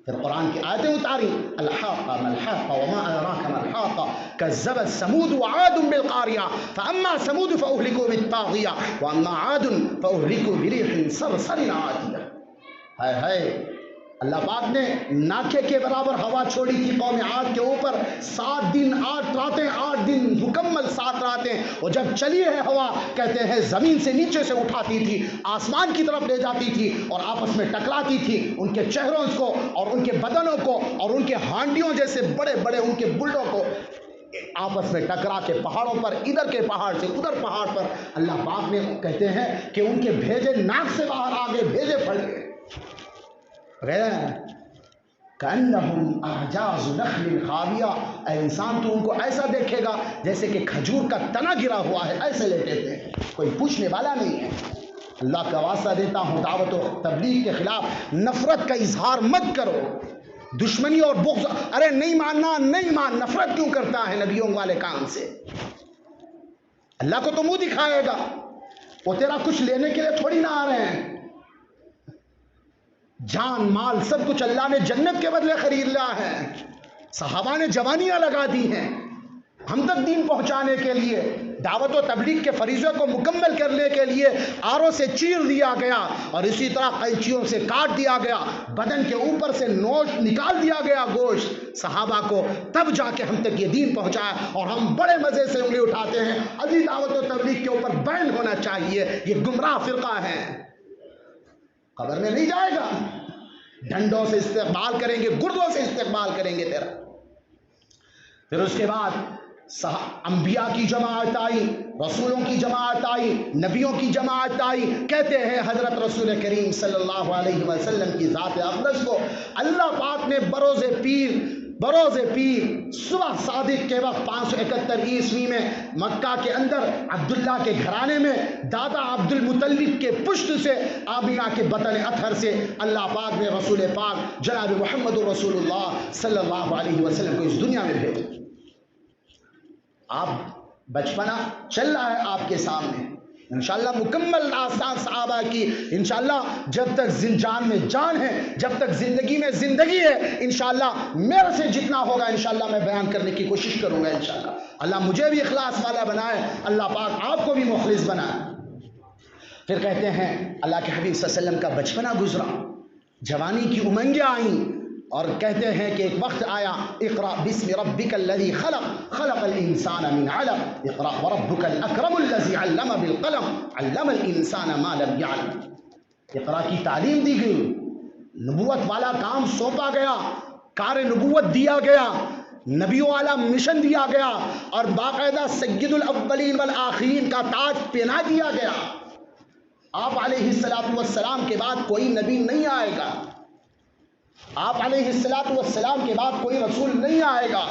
پھر قرآن کی آیتیں اتاری, الحاقہ ملحاقہ وما ادراک ملحاقہ کذبت ثمود وعاد بالقاریہ فاما ثمود فاہلکوا بالطاغیہ واما عاد فاہلکوا بريح صرصر عاتیہ. ہائے ہائے, اللہ پاک نے ناکے کے برابر ہوا چھوڑی تھی قوم عاد کے اوپر. 7 دن 8 راتیں, 8 دن مکمل 7 راتیں, اور جب چلی ہے ہوا کہتے ہیں زمین سے نیچے سے اٹھاتی تھی, آسمان کی طرف لے جاتی تھی اور آپس میں ٹکراتی تھی. ان کے چہروں کو اور ان کے بدنوں کو اور ان کے ہانڈیوں جیسے بڑے بڑے ان کے بلڈوں کو آپس میں ٹکرا کے پہاڑوں پر, ادھر کے پہاڑ سے ادھر پہاڑ پر, اللہ پاک نے کہتے ہیں کہ ان کے بھیجے ناک سے باہر آ گئے, بھیجے پھٹ گئے. کأنہم اعجاز نخل خاویہ, اے انسان تو ان کو ایسا دیکھے گا جیسے کہ کھجور کا تنا گرا ہوا ہے, ایسے لیٹے تھے, کوئی پوچھنے والا نہیں ہے. اللہ کا واسطہ دیتا ہوں دعوت و تبلیغ کے خلاف نفرت کا اظہار مت کرو, دشمنی اور بغض, ارے نہیں ماننا نہیں مان, نفرت کیوں کرتا ہے نبیوں والے کام سے؟ اللہ کو تو منہ دکھائے گا, وہ تیرا کچھ لینے کے لیے تھوڑی نہ آ رہے ہیں. جان مال سب کچھ اللہ نے جنت کے بدلے خرید لیا ہے. صحابہ نے جوانیاں لگا دی ہیں ہم تک دین پہنچانے کے لیے. دعوت و تبلیغ کے فریضے کو مکمل کرنے کے لیے آروں سے چیر دیا گیا اور اسی طرح قینچیوں سے کاٹ دیا گیا, بدن کے اوپر سے نوش نکال دیا گیا گوشت صحابہ کو, تب جا کے ہم تک یہ دین پہنچایا. اور ہم بڑے مزے سے انگلی اٹھاتے ہیں ابھی دعوت و تبلیغ کے اوپر بین ہونا چاہیے, یہ گمراہ فرقہ ہے, قبر میں نہیں جائے گا. ڈنڈوں سے استقبال کریں گے, گردوں سے استقبال کریں گے تیرا. پھر اس کے بعد انبیاء کی جماعت آئی, رسولوں کی جماعت آئی, نبیوں کی جماعت آئی. کہتے ہیں حضرت رسول کریم صلی اللہ علیہ وسلم کی ذات اقدس کو اللہ پاک نے بروز پیر بروز پیر صبح صادق کے وقت 571 عیسوی میں مکہ کے اندر عبداللہ کے گھرانے میں دادا عبد المطلب کے پشت سے آمینہ کے بطن اطہر سے اللہ پاک نے رسول پاک جناب محمد رسول اللہ صلی اللہ علیہ وسلم کو اس دنیا میں بھیجا. آپ بچپنا چل رہا ہے آپ کے سامنے، انشاءاللہ مکمل آسان صحابہ کی انشاءاللہ جب تک جان میں جان ہے، جب تک زندگی میں زندگی ہے، انشاءاللہ میرے سے جتنا ہوگا انشاءاللہ میں بیان کرنے کی کوشش کروں گا انشاءاللہ. اللہ مجھے بھی اخلاص والا بنائے، اللہ پاک آپ کو بھی مخلص بنائے. پھر کہتے ہیں اللہ کے حبیب صلی اللہ علیہ وسلم کا بچپنا گزرا، جوانی کی امنگیں آئیں، اور کہتے ہیں کہ ایک وقت آیا اقرأ بسم ربک الذی خلق خلق الانسان من علق اقرأ وربک الاکرم الذی علم بالقلم علم الانسان ما لم یعلم. اقرأ کی تعلیم دی گئی، نبوت والا کام سونپا گیا، کار نبوت دیا گیا، نبیوں والا مشن دیا گیا، اور باقاعدہ سید الاولین والآخرین کا تاج پہنا دیا گیا. آپ علیہ السلام کے بعد کوئی نبی نہیں آئے گا، آپ علیہ السلام کے بعد کوئی رسول نہیں آئے گا،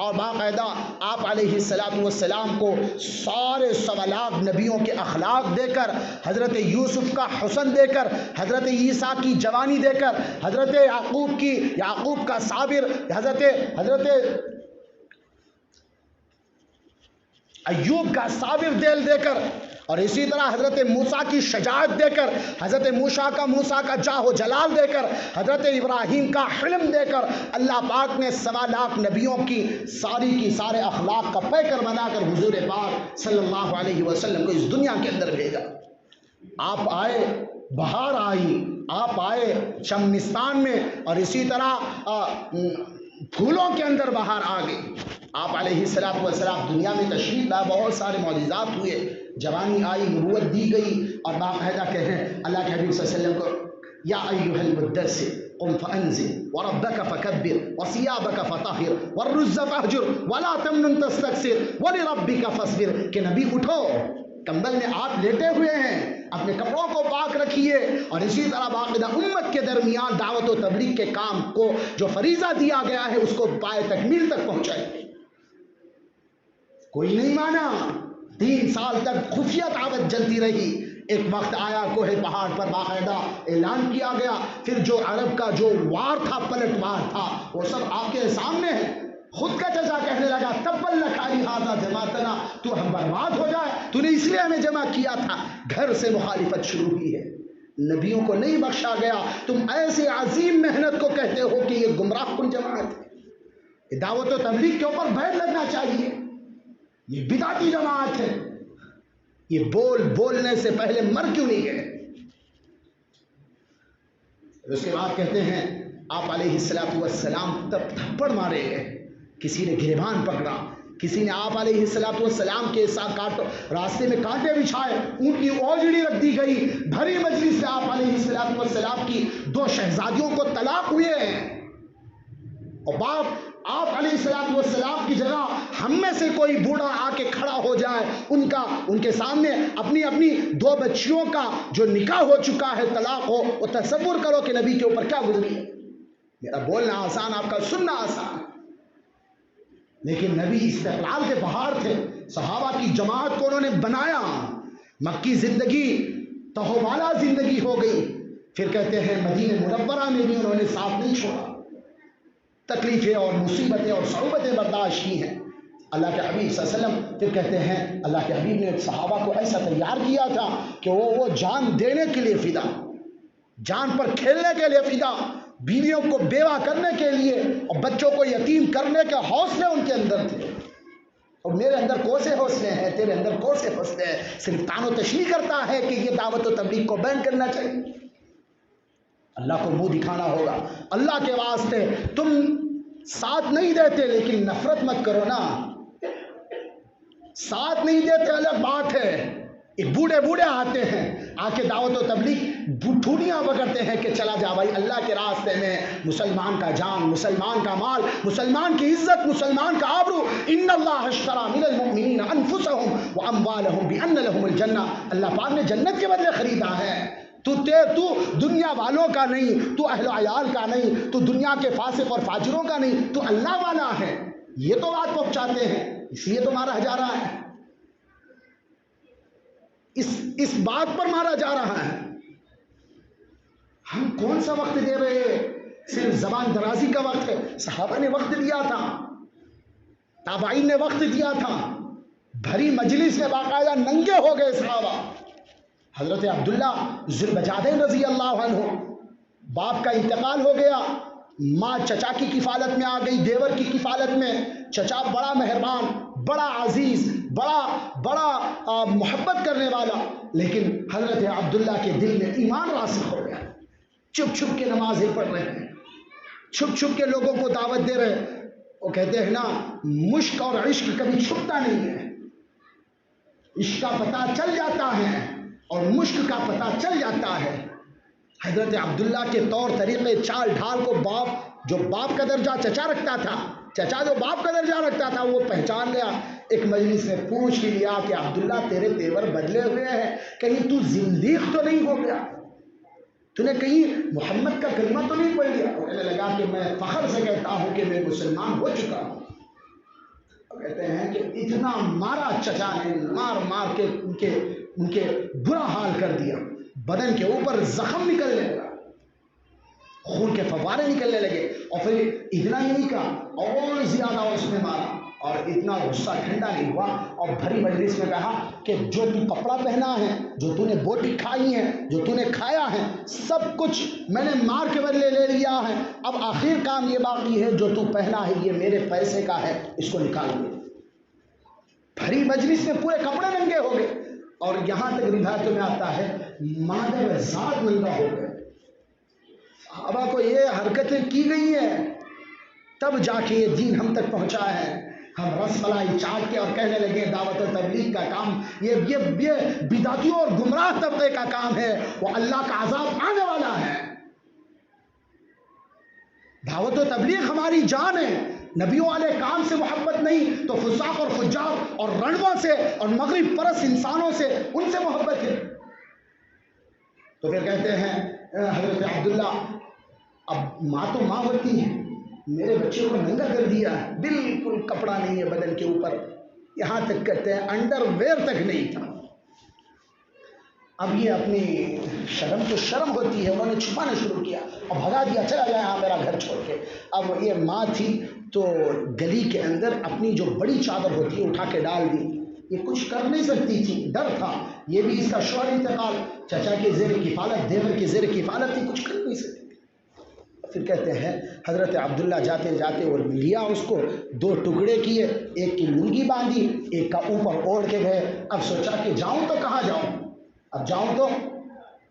اور باقاعدہ آپ علیہ السلام کو سارے سوالات نبیوں کے اخلاق دے کر، حضرت یوسف کا حسن دے کر، حضرت عیسیٰ کی جوانی دے کر، حضرت یعقوب کا صابر، حضرت ایوب کا صابر دل دے کر، اور اسی طرح حضرت موسیٰ کی شجاعت دے کر، حضرت موسیٰ کا جاہ و جلال دے کر، حضرت ابراہیم کا حلم دے کر، اللہ پاک نے 1.25 لاکھ نبیوں کی سارے اخلاق کا پیکر بنا کر حضور پاک صلی اللہ علیہ وسلم کو اس دنیا کے اندر بھیجا. آپ آئے، بہار آئی، آپ آئے چمنستان میں، اور اسی طرح پھولوں کے اندر بہار آ گئی. آپ علیہ السلام دنیا میں تشریف لائے، بہت سارے معجزات ہوئے، جوانی آئی، نبوت دی گئی، اور باقاعدہ کہیں اللہ کے حبیب صلی اللہ علیہ وسلم کو یا ایھا المدثر قم فانذر وربک فکبر وثیابک فطہر والرجز فاہجر ولا تمنن تستکثر ولربک فاصبر، کہ نبی اٹھو، کمبل میں آپ لیٹے ہوئے ہیں، اپنے کپڑوں کو پاک رکھیے، اور اسی طرح باقاعدہ امت کے درمیان دعوت و تبلیغ کے کام کو جو فریضہ دیا گیا ہے اس کو پائے تکمیل تک پہنچائیے. کوئی نہیں مانا، 3 سال تک خفیہ دعوت چلتی رہی. ایک وقت آیا کوہ پہاڑ پر باقاعدہ اعلان کیا گیا، پھر جو عرب کا جو وار تھا، پلٹ وار تھا، وہ سب آپ کے سامنے ہے. خود کا چچا کہنے لگا تبا لک ھذا جماعتنا، تو ہم برباد ہو جائے، تو نے اس لیے ہمیں جمع کیا تھا. گھر سے مخالفت شروع ہوئی ہے، نبیوں کو نہیں بخشا گیا. تم ایسے عظیم محنت کو کہتے ہو کہ یہ گمراہ کن جماعت ہے، دعوت و تبلیغ کے اوپر بیٹھ لگنا چاہیے، یہ بدعتی جماعت ہے. یہ بولنے سے پہلے مر کیوں نہیں گئے؟ اس کے بعد کہتے ہیں آپ علیہ السلام تب تھپڑ مارے گئے، کسی نے گریبان پکڑا، کسی نے آپ علیہ السلام کے ساتھ راستے میں کانٹے بچھائے، اونٹ کی اوجڑی رکھ دی گئی. بھری مجلس سے آپ علیہ السلام کی 2 شہزادیوں کو طلاق ہوئے ہیں، اور باپ آپ علیہ السلام کی جگہ ہم میں سے کوئی بوڑھا آ کے کھڑا ہو جائے، ان کے سامنے اپنی 2 بچیوں کا جو نکاح ہو چکا ہے طلاق ہو، وہ تصور کرو کہ نبی کے اوپر کیا گزری ہے. میرا بولنا آسان، آپ کا سننا آسان، لیکن نبی استقلال کے بہار تھے. صحابہ کی جماعت کو انہوں نے بنایا، مکی زندگی تہوالا زندگی ہو گئی. پھر کہتے ہیں مدینہ منورہ میں بھی انہوں نے ساتھ نہیں چھوڑا، تکلیفیں اور مصیبتیں اور صعوبتیں برداشت کی ہیں. اللہ کے حبیب صلی اللہ علیہ وسلم پھر کہتے ہیں اللہ کے حبیب نے صحابہ کو ایسا تیار کیا تھا کہ وہ جان دینے کے لیے فدا، جان پر کھیلنے کے لیے فدا، بیویوں کو بیوہ کرنے کے لیے اور بچوں کو یتیم کرنے کے حوصلے ان کے اندر تھے. اور میرے اندر کون سے حوصلے ہیں، تیرے اندر کون سے حوصلے ہیں؟ صرف تان و تشریح کرتا ہے کہ یہ دعوت و تبلیغ کو بین کرنا چاہیے. اللہ کو منہ دکھانا ہوگا. اللہ کے واسطے تم ساتھ نہیں دیتے لیکن نفرت مت کرو نا. ساتھ نہیں دیتے الگ بات ہے، ایک بوڑھے آتے ہیں، آ کے دعوت و تبلیغ ٹھوڑیاں پکڑتے ہیں کہ چلا جا بھائی اللہ کے راستے میں، مسلمان کا جان، مسلمان کا مال، مسلمان کی عزت، مسلمان کا آبرو. ان اللہ اشتری من المؤمنین انفسهم واموالهم بان لهم الجنہ، اللہ پاک نے جنت کے بدلے خریدا ہے. تو دنیا والوں کا نہیں، تو اہل و عیال کا نہیں، تو دنیا کے فاسق اور فاجروں کا نہیں، تو اللہ والا ہے. یہ تو بات پہنچاتے ہیں، اس لیے تو مارا جا رہا ہے، اس بات پر مارا جا رہا ہے. ہم کون سا وقت دے رہے ہیں؟ صرف زبان درازی کا وقت ہے. صحابہ نے وقت دیا تھا، تابعین نے وقت دیا تھا، بھری مجلس میں باقاعدہ ننگے ہو گئے صحابہ. حضرت عبداللہ ذوالبجادین رضی اللہ عنہ، باپ کا انتقال ہو گیا، ماں چچا کی کفالت میں آ گئی، دیور کی کفالت میں. چچا بڑا مہربان، بڑا عزیز، بڑا محبت کرنے والا، لیکن حضرت عبداللہ کے دل میں ایمان راسخ ہو گیا. چھپ چھپ کے نمازیں پڑھ رہے ہیں، چھپ چھپ کے لوگوں کو دعوت دے رہے ہیں. وہ کہتے ہیں نا، مشک اور عشق کبھی چھپتا نہیں ہے. عشق کا پتہ چل جاتا ہے اور مشک کا پتہ چل جاتا ہے. حضرت عبداللہ کے طور طریقے، چال ڈھال کو جو باپ کا درجہ چچا رکھتا تھا، چچا جو باپ کا درجہ رکھتا تھا، وہ پہچان گیا. ایک مجلس میں پوچھ بھی لیا کہ عبداللہ تیرے تیور بدلے ہوئے ہیں، کہیں تو زندیق تو نہیں ہو گیا؟ تو نے کہیں محمد کا کلمہ تو نہیں پڑھ لیا؟ وہ کہنے لگا کہ میں فخر سے کہتا ہوں کہ میں مسلمان ہو چکا ہوں. کہتے ہیں کہ اتنا مارا چچا نے، مار کے ان کے برا حال کر دیا. بدن کے اوپر زخم نکلنے لگا، خون کے فوارے نکلنے لگے. اور پھر اتنا ہی نہیں کہا، اور زیادہ اس نے مارا، اور اتنا غصہ ٹھنڈا نہیں ہوا. اور بھری مجلس میں کہا کہ جو تو کپڑا پہنا ہے، جو تو نے بوٹی کھائی ہے، جو تو نے کھایا ہے، سب کچھ میں نے مار کے بدلے لے لیا ہے. اب آخر کام یہ باقی ہے، جو تو پہنا ہے یہ میرے پیسے کا ہے، اس کو نکال دے. بھری مجلس میں پورے کپڑے ننگے ہو گئے. اور یہاں تک روایتوں میں آتا ہے مادر ذات ننگا ہو گئے. صحابہ کو یہ حرکتیں کی گئی ہیں، تب جا کے یہ دین ہم تک پہنچا ہے. ہم رس ملائی چاٹ کے اور کہنے لگے دعوت و تبلیغ کا کام یہ بدعتیوں اور گمراہ طبقے کا کام ہے، وہ اللہ کا عذاب آنے والا ہے. دعوت و تبلیغ ہماری جان ہے. نبیوں والے کام سے محبت نہیں تو فساق اور فجار اور رنڈوں سے اور مغرب پرست انسانوں سے، ان سے محبت ہے. تو پھر کہتے ہیں حضرت عبداللہ، اب ماں تو ماں ہوتی ہے، میرے بچے کو ننگا کر دیا ہے، بالکل کپڑا نہیں ہے بدن کے اوپر، یہاں تک کہتے ہیں انڈر ویئر تک نہیں تھا. اب یہ اپنی شرم تو شرم ہوتی ہے، انہوں نے چھپانا شروع کیا اور بھگا دیا، چلا گیا ہاں میرا گھر چھوڑ کے. اب یہ ماں تھی تو گلی کے اندر اپنی جو بڑی چادر ہوتی ہے اٹھا کے ڈال دی. یہ کچھ کر نہیں سکتی تھی، ڈر تھا. یہ بھی اس کا شوہر انتقال، چچا کے زیر کفالت، دیور کے زیر کفالت تھی، کچھ کر نہیں سکتی. پھر کہتے ہیں حضرت عبداللہ جاتے جاتے وہ لیا، اس کو دو ٹکڑے کیے، ایک کی لنگی باندھی، ایک کا اوپر اوڑھ کے گئے. اب سوچا کہ جاؤں تو کہاں جاؤں، اب جاؤں تو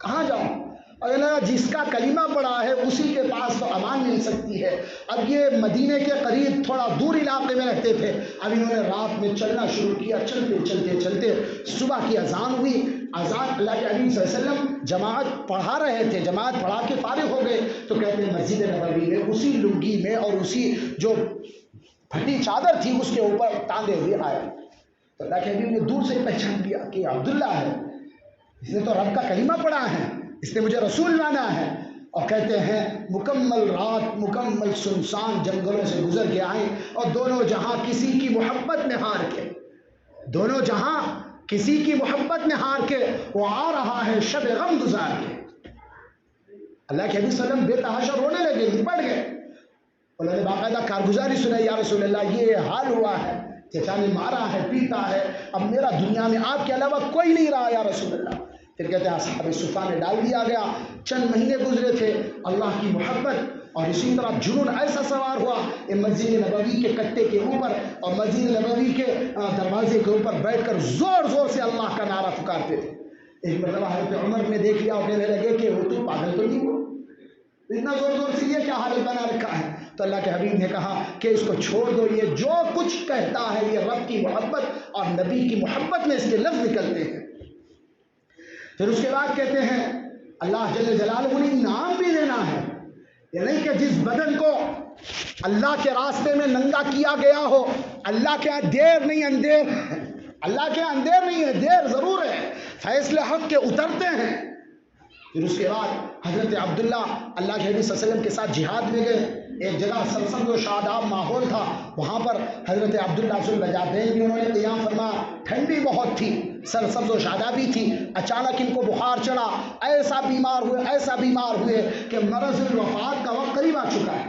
کہاں جاؤں. اور جس کا کلمہ پڑا ہے اسی کے پاس تو امان مل سکتی ہے. اب یہ مدینے کے قریب تھوڑا دور علاقے میں رہتے تھے. اب انہوں نے رات میں چلنا شروع کیا، چلتے چلتے چلتے صبح کی اذان ہوئی. اذان اللہ کے نبی صلی اللہ علیہ وسلم جماعت پڑھا رہے تھے، جماعت پڑھا کے فارغ ہو گئے تو کہتے ہیں مسجد نبوی میں اسی لنگی میں اور اسی جو پھٹی چادر تھی اس کے اوپر ٹانگے ہوئے آئے. تو اللہ کے نبی نے دور سے پہچان لیا کہ عبداللہ ہے، اس نے تو رب کا کلمہ پڑھا ہے، اس نے مجھے رسول مانا ہے. اور کہتے ہیں مکمل رات، مکمل سنسان جنگلوں سے گزر کے آئے اور دونوں جہاں کسی کی محبت میں ہار کے، دونوں جہاں کسی کی محبت میں ہار کے وہ آ رہا ہے شب غم گزار کے. اللہ کے حبیب صلی اللہ علیہ وسلم بے تحاشا رونے لگے، لپٹ گئے. انہوں نے باقاعدہ کارگزاری سنائی، یا رسول اللہ یہ حال ہوا ہے، چچا نے مارا ہے، پیٹا ہے، اب میرا دنیا میں آپ کے علاوہ کوئی نہیں رہا یا رسول اللہ. پھر کہتے ہیں اصحاب صفہ میں ڈال دیا گیا. چند مہینے گزرے تھے، اللہ کی محبت اور اسی طرح جنون ایسا سوار ہوا کہ مسجد نبوی کے کٹے کے اوپر اور مسجد نبوی کے دروازے کے اوپر بیٹھ کر زور زور سے اللہ کا نعرہ پکارتے تھے. ایک مرتبہ حضرت عمر نے دیکھ لیا اور کہنے لگے کہ وہ تو پاگل تو نہیں ہوا، اتنا زور زور سے یہ کیا حالت بنا رکھا ہے. تو اللہ کے حبیب نے کہا کہ اس کو چھوڑ دو، یہ جو کچھ کہتا ہے یہ رب کی محبت اور نبی کی محبت میں اس کے لفظ نکلتے ہیں. پھر اس کے بعد کہتے ہیں اللہ جل جلالہ نے انعام بھی دینا ہے. یہ نہیں کہ جس بدن کو اللہ کے راستے میں ننگا کیا گیا ہو، اللہ کے ہاں دیر نہیں اندھیر ہے، اللہ کے ہاں اندھیر نہیں ہے، دیر ضرور ہے، فیصلے حق کے اترتے ہیں. پھر اس کے بعد حضرت عبداللہ اللہ کے نبی صلی اللہ علیہ وسلم کے ساتھ جہاد میں گئے. ایک جگہ سرسبز و شاداب ماحول تھا، وہاں پر حضرت عبداللہ ذوالبجادین بھی انہوں نے قیام فرمایا. ٹھنڈی بہت تھی، سرسبز و شادابی تھی. اچانک ان کو بخار چڑھا، ایسا بیمار ہوئے کہ مرض الوفات کا وقت قریب آ چکا ہے.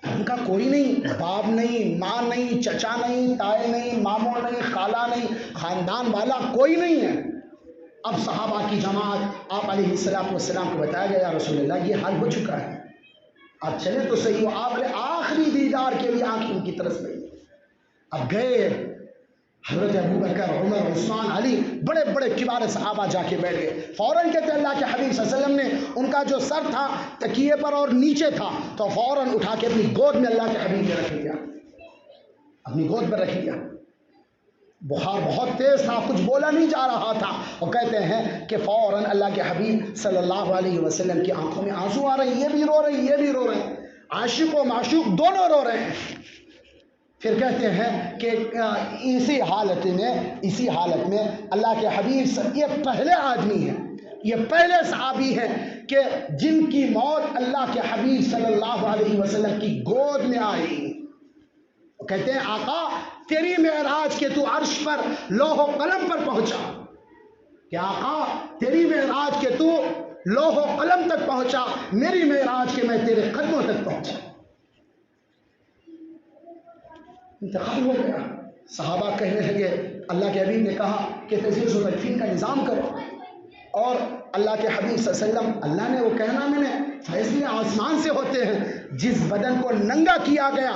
ان کا کوئی نہیں، باپ نہیں، ماں نہیں، چچا نہیں، تائے نہیں، ماموں نہیں، خالہ نہیں، خاندان والا کوئی نہیں ہے. اب صحابہ کی جماعت آپ علیہ السلام کو بتایا گیا یا رسول اللہ یہ حال ہو چکا ہے، آپ چلے تو صحیح ہو. آپ نے آخری دیدار کے لیے آنکھ ان کی طرف گئی. اب گئے حضرت ابوبکر، عمر، عثمان، علی، بڑے بڑے کبار صحابہ جا کے بیٹھ گئے. فوراً کہتے اللہ کے حبیب صلی اللہ علیہ وسلم نے ان کا جو سر تھا تکیے پر اور نیچے تھا تو فوراً اٹھا کے اپنی گود میں اللہ کے حبیب نے رکھ لیا، اپنی گود میں رکھ لیا. بخار بہت تیز تھا، کچھ بولا نہیں جا رہا تھا. اور کہتے ہیں کہ فوراً اللہ کے حبیب صلی اللہ علیہ وسلم کی آنکھوں میں آنسو آ رہے ہیں، یہ بھی رو رہے ہیں، یہ بھی رو رہے ہیں. عاشق و معشوق دونوں رو رہے ہیں. پھر کہتے ہیں کہ اسی حالت میں اللہ کے حبیب، یہ پہلے آدمی ہیں، یہ پہلے صحابی ہیں کہ جن کی موت اللہ کے حبیب صلی اللہ علیہ وسلم کی گود میں آئی. کہتے ہیں آقا تیری معراج کے تو عرش پر لوح و قلم پر پہنچا، کہ آقا تیری معراج کے تو لوح و قلم تک پہنچا، میری معراج کے میں تیرے قدموں تک پہنچا. انتقال ہو گیا. صحابہ کہنے لگے، اللہ کے حبیب نے کہا کہ تجہیز و تکفین کا نظام کرو. اور اللہ کے حبیب صلی اللہ علیہ وسلم، اللہ نے وہ کہنا میں نے فیصلے آسمان سے ہوتے ہیں. جس بدن کو ننگا کیا گیا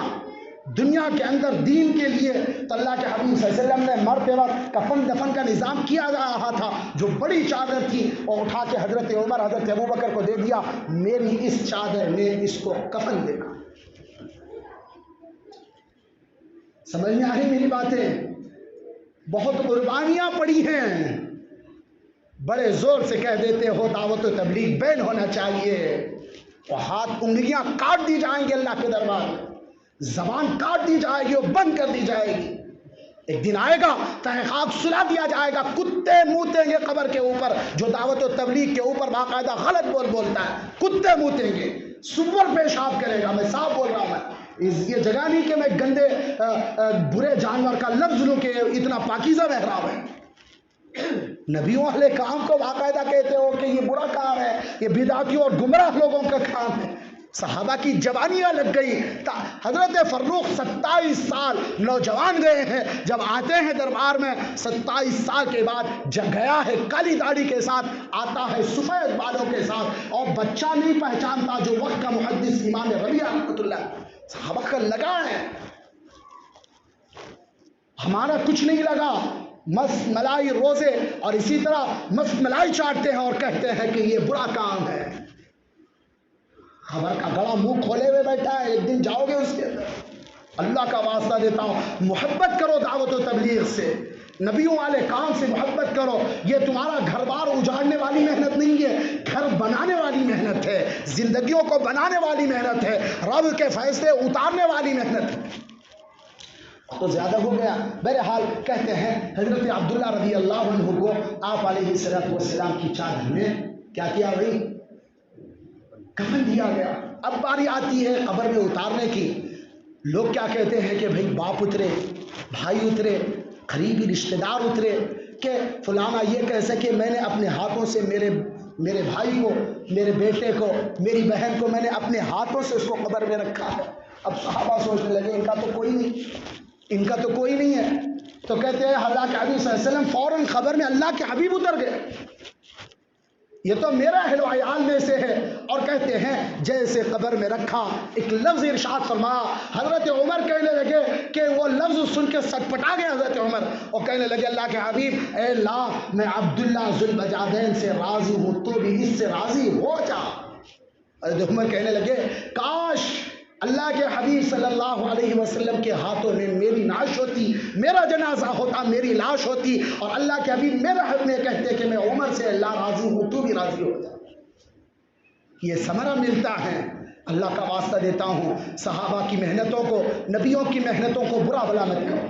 دنیا کے اندر دین کے لیے، تو اللہ کے حبیب صلی اللہ علیہ وسلم نے مرتے وقت کفن دفن کا نظام کیا جا رہا تھا. جو بڑی چادر تھی وہ اٹھا کے حضرت عمر، حضرت ابوبکر کو دے دیا، میری اس چادر میں اس کو کفن دینا. سمجھ میں آ رہی میری باتیں؟ بہت قربانیاں پڑی ہیں. بڑے زور سے کہہ دیتے ہو دعوت و تبلیغ بین ہونا چاہیے، اور ہاتھ انگلیاں کاٹ دی جائیں گے اللہ کے دربار میں، زبان کاٹ دی جائے گی اور بند کر دی جائے گی. ایک دن آئے گا تحقیق سلا دیا جائے گا، کتے موتیں گے قبر کے اوپر. جو دعوت و تبلیغ کے اوپر باقاعدہ غلط بولتا ہے کتے موتیں گے، سور پیشاب کرے گا. میں صاف بول رہا ہوں، یہ جگہ نہیں کہ میں گندے برے جانور کا لفظ لوں کہ اتنا پاکیزہ محراب ہے. نبیوں والے کام کو باقاعدہ کہتے ہو کہ یہ برا کام ہے، یہ بدعتیوں اور گمراہ لوگوں کا کام ہے. صحابہ کی جوانیاں لگ گئی. حضرت فروخ 27 سال نوجوان گئے ہیں، جب آتے ہیں دربار میں 27 سال کے بعد جب گیا ہے کالی داڑھی کے ساتھ، آتا ہے سفید بالوں کے ساتھ، اور بچہ نہیں پہچانتا جو وقت کا محدث امام ربیعہ رحمۃ اللہ. صحابہ کا لگا ہے، ہمارا کچھ نہیں لگا. مست ملائی روزے اور اسی طرح مست ملائی چاٹتے ہیں اور کہتے ہیں کہ یہ برا کام ہے. خبر کا گڑا منہ کھولے ہوئے بیٹھا ہے، ایک دن جاؤ گے اس کے اندر. اللہ کا واسطہ دیتا ہوں، محبت کرو دعوت و تبلیغ سے، نبیوں والے کام سے محبت کرو. یہ تمہارا گھر بار اجاڑنے والی محنت نہیں ہے، گھر بنانے والی محنت ہے، زندگیوں کو بنانے والی محنت ہے، رب کے فیصلے اتارنے والی محنت ہے. تو زیادہ ہو گیا. بہرحال کہتے ہیں حضرت عبداللہ رضی اللہ عنہ کو آپ علیہ السلام کی چادر میں کیا کیا بھائی؟ کفن دیا گیا. اب باری آتی ہے قبر میں اتارنے کی. لوگ کیا کہتے ہیں کہ بھائی باپ اترے، بھائی اترے، قریبی رشتہ دار اترے، کہ فلانا یہ کہہ سکے میں نے اپنے ہاتھوں سے میرے بھائی کو، میرے بیٹے کو، میری بہن کو میں نے اپنے ہاتھوں سے اس کو قبر میں رکھا ہے. اب صحابہ سوچنے لگے ان کا تو کوئی نہیں ہے. تو کہتے ہیں اللہ کے حبیب صلی اللہ علیہ وسلم فوراً خبر میں اللہ کے حبیب اتر گئے، یہ تو میرا اہل و عیال میں سے ہے. اور کہتے ہیں جیسے قبر میں رکھا ایک لفظ ارشاد فرمایا. حضرت عمر کہنے لگے کہ وہ لفظ سن کے سٹپٹا گئے حضرت عمر، اور کہنے لگے اللہ کے حبیب اے اللہ میں عبداللہ ذوالبجادین سے راضی ہوں، تو بھی اس سے راضی ہو جا. حضرت عمر کہنے لگے کاش اللہ کے حبیب صلی اللہ علیہ وسلم کے ہاتھوں میں میری نعش ہوتی، میرا جنازہ ہوتا، میری لاش ہوتی، اور اللہ کے حبیب میرے حق میں کہتے کہ میں عمر سے اللہ راضی ہوں، تو بھی راضی ہو جا. یہ ثمرہ ملتا ہے. اللہ کا واسطہ دیتا ہوں صحابہ کی محنتوں کو، نبیوں کی محنتوں کو برا بلا مت کرو.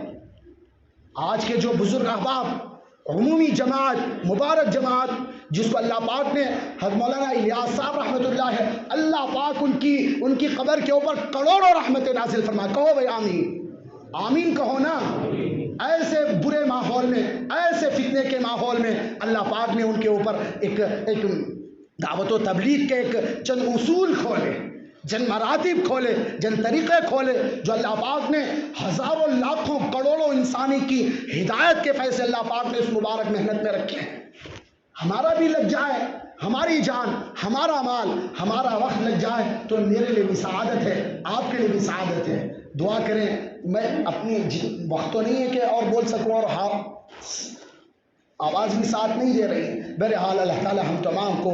آج کے جو بزرگ احباب عمومی جماعت، مبارک جماعت، جس کو اللہ پاک نے حضرت مولانا الیاس صاحب رحمۃ اللہ ہے، اللہ پاک ان کی قبر کے اوپر کروڑوں رحمت نازل فرمائے. کہو بھائی آمین، آمین کہو نا. ایسے برے ماحول میں، ایسے فتنے کے ماحول میں اللہ پاک نے ان کے اوپر ایک دعوت و تبلیغ کے ایک چند اصول کھولے، جن مراتب کھولے، جن طریقے کھولے، جو اللہ پاک نے ہزاروں لاکھوں کروڑوں انسانی کی ہدایت کے فیصلے اللہ پاک نے اس مبارک محنت میں رکھے ہیں. ہمارا بھی لگ جائے، ہماری جان، ہمارا مال، ہمارا وقت لگ جائے تو میرے لیے بھی سعادت ہے، آپ کے لیے بھی سعادت ہے. دعا کریں. میں اپنی وقت تو نہیں ہے کہ اور بول سکوں، اور آواز بھی ساتھ نہیں دے رہی. بہرحال اللہ تعالیٰ ہم تمام کو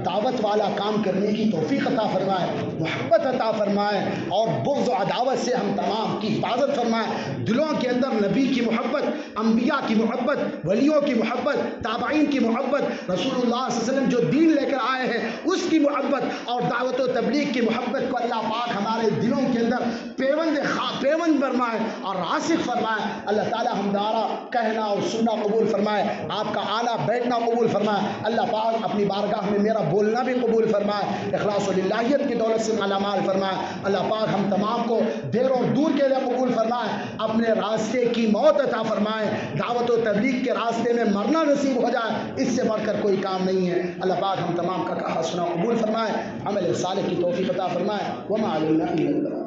دعوت والا کام کرنے کی توفیق عطا فرمائے، محبت عطا فرمائے، اور بغض و عداوت سے ہم تمام کی حفاظت فرمائے. دلوں کے اندر نبی کی محبت، انبیاء کی محبت، ولیوں کی محبت، تابعین کی محبت، رسول اللہ صلی اللہ علیہ وسلم جو دین لے کر آئے ہیں اس کی محبت اور دعوت و تبلیغ کی محبت کو اللہ پاک ہمارے دلوں کے اندر پیوند فرمائے اور راسخ فرمائے. اللہ تعالیٰ ہمارا کہنا اور سننا قبول فرمائے، آپ کا آنا بیٹھنا قبول فرمائے. اللہ پاک اپنی بارگاہ میں میرا بولنا بھی قبول فرمائے، اخلاص و للہیت کی دولت سے مالا مال فرمائے. اللہ پاک ہم تمام کو دیر اور دور کے لیے قبول فرمائے، اپنے راستے کی موت عطا فرمائے، دعوت و تبلیغ کے راستے میں مرنا نصیب ہو جائے، اس سے بڑھ کر کوئی کام نہیں ہے. اللہ پاک ہم تمام کا کہا سنا قبول فرمائے، عمل صالح کی توفیق عطا فرمائے. وما علینا الا البلاغ.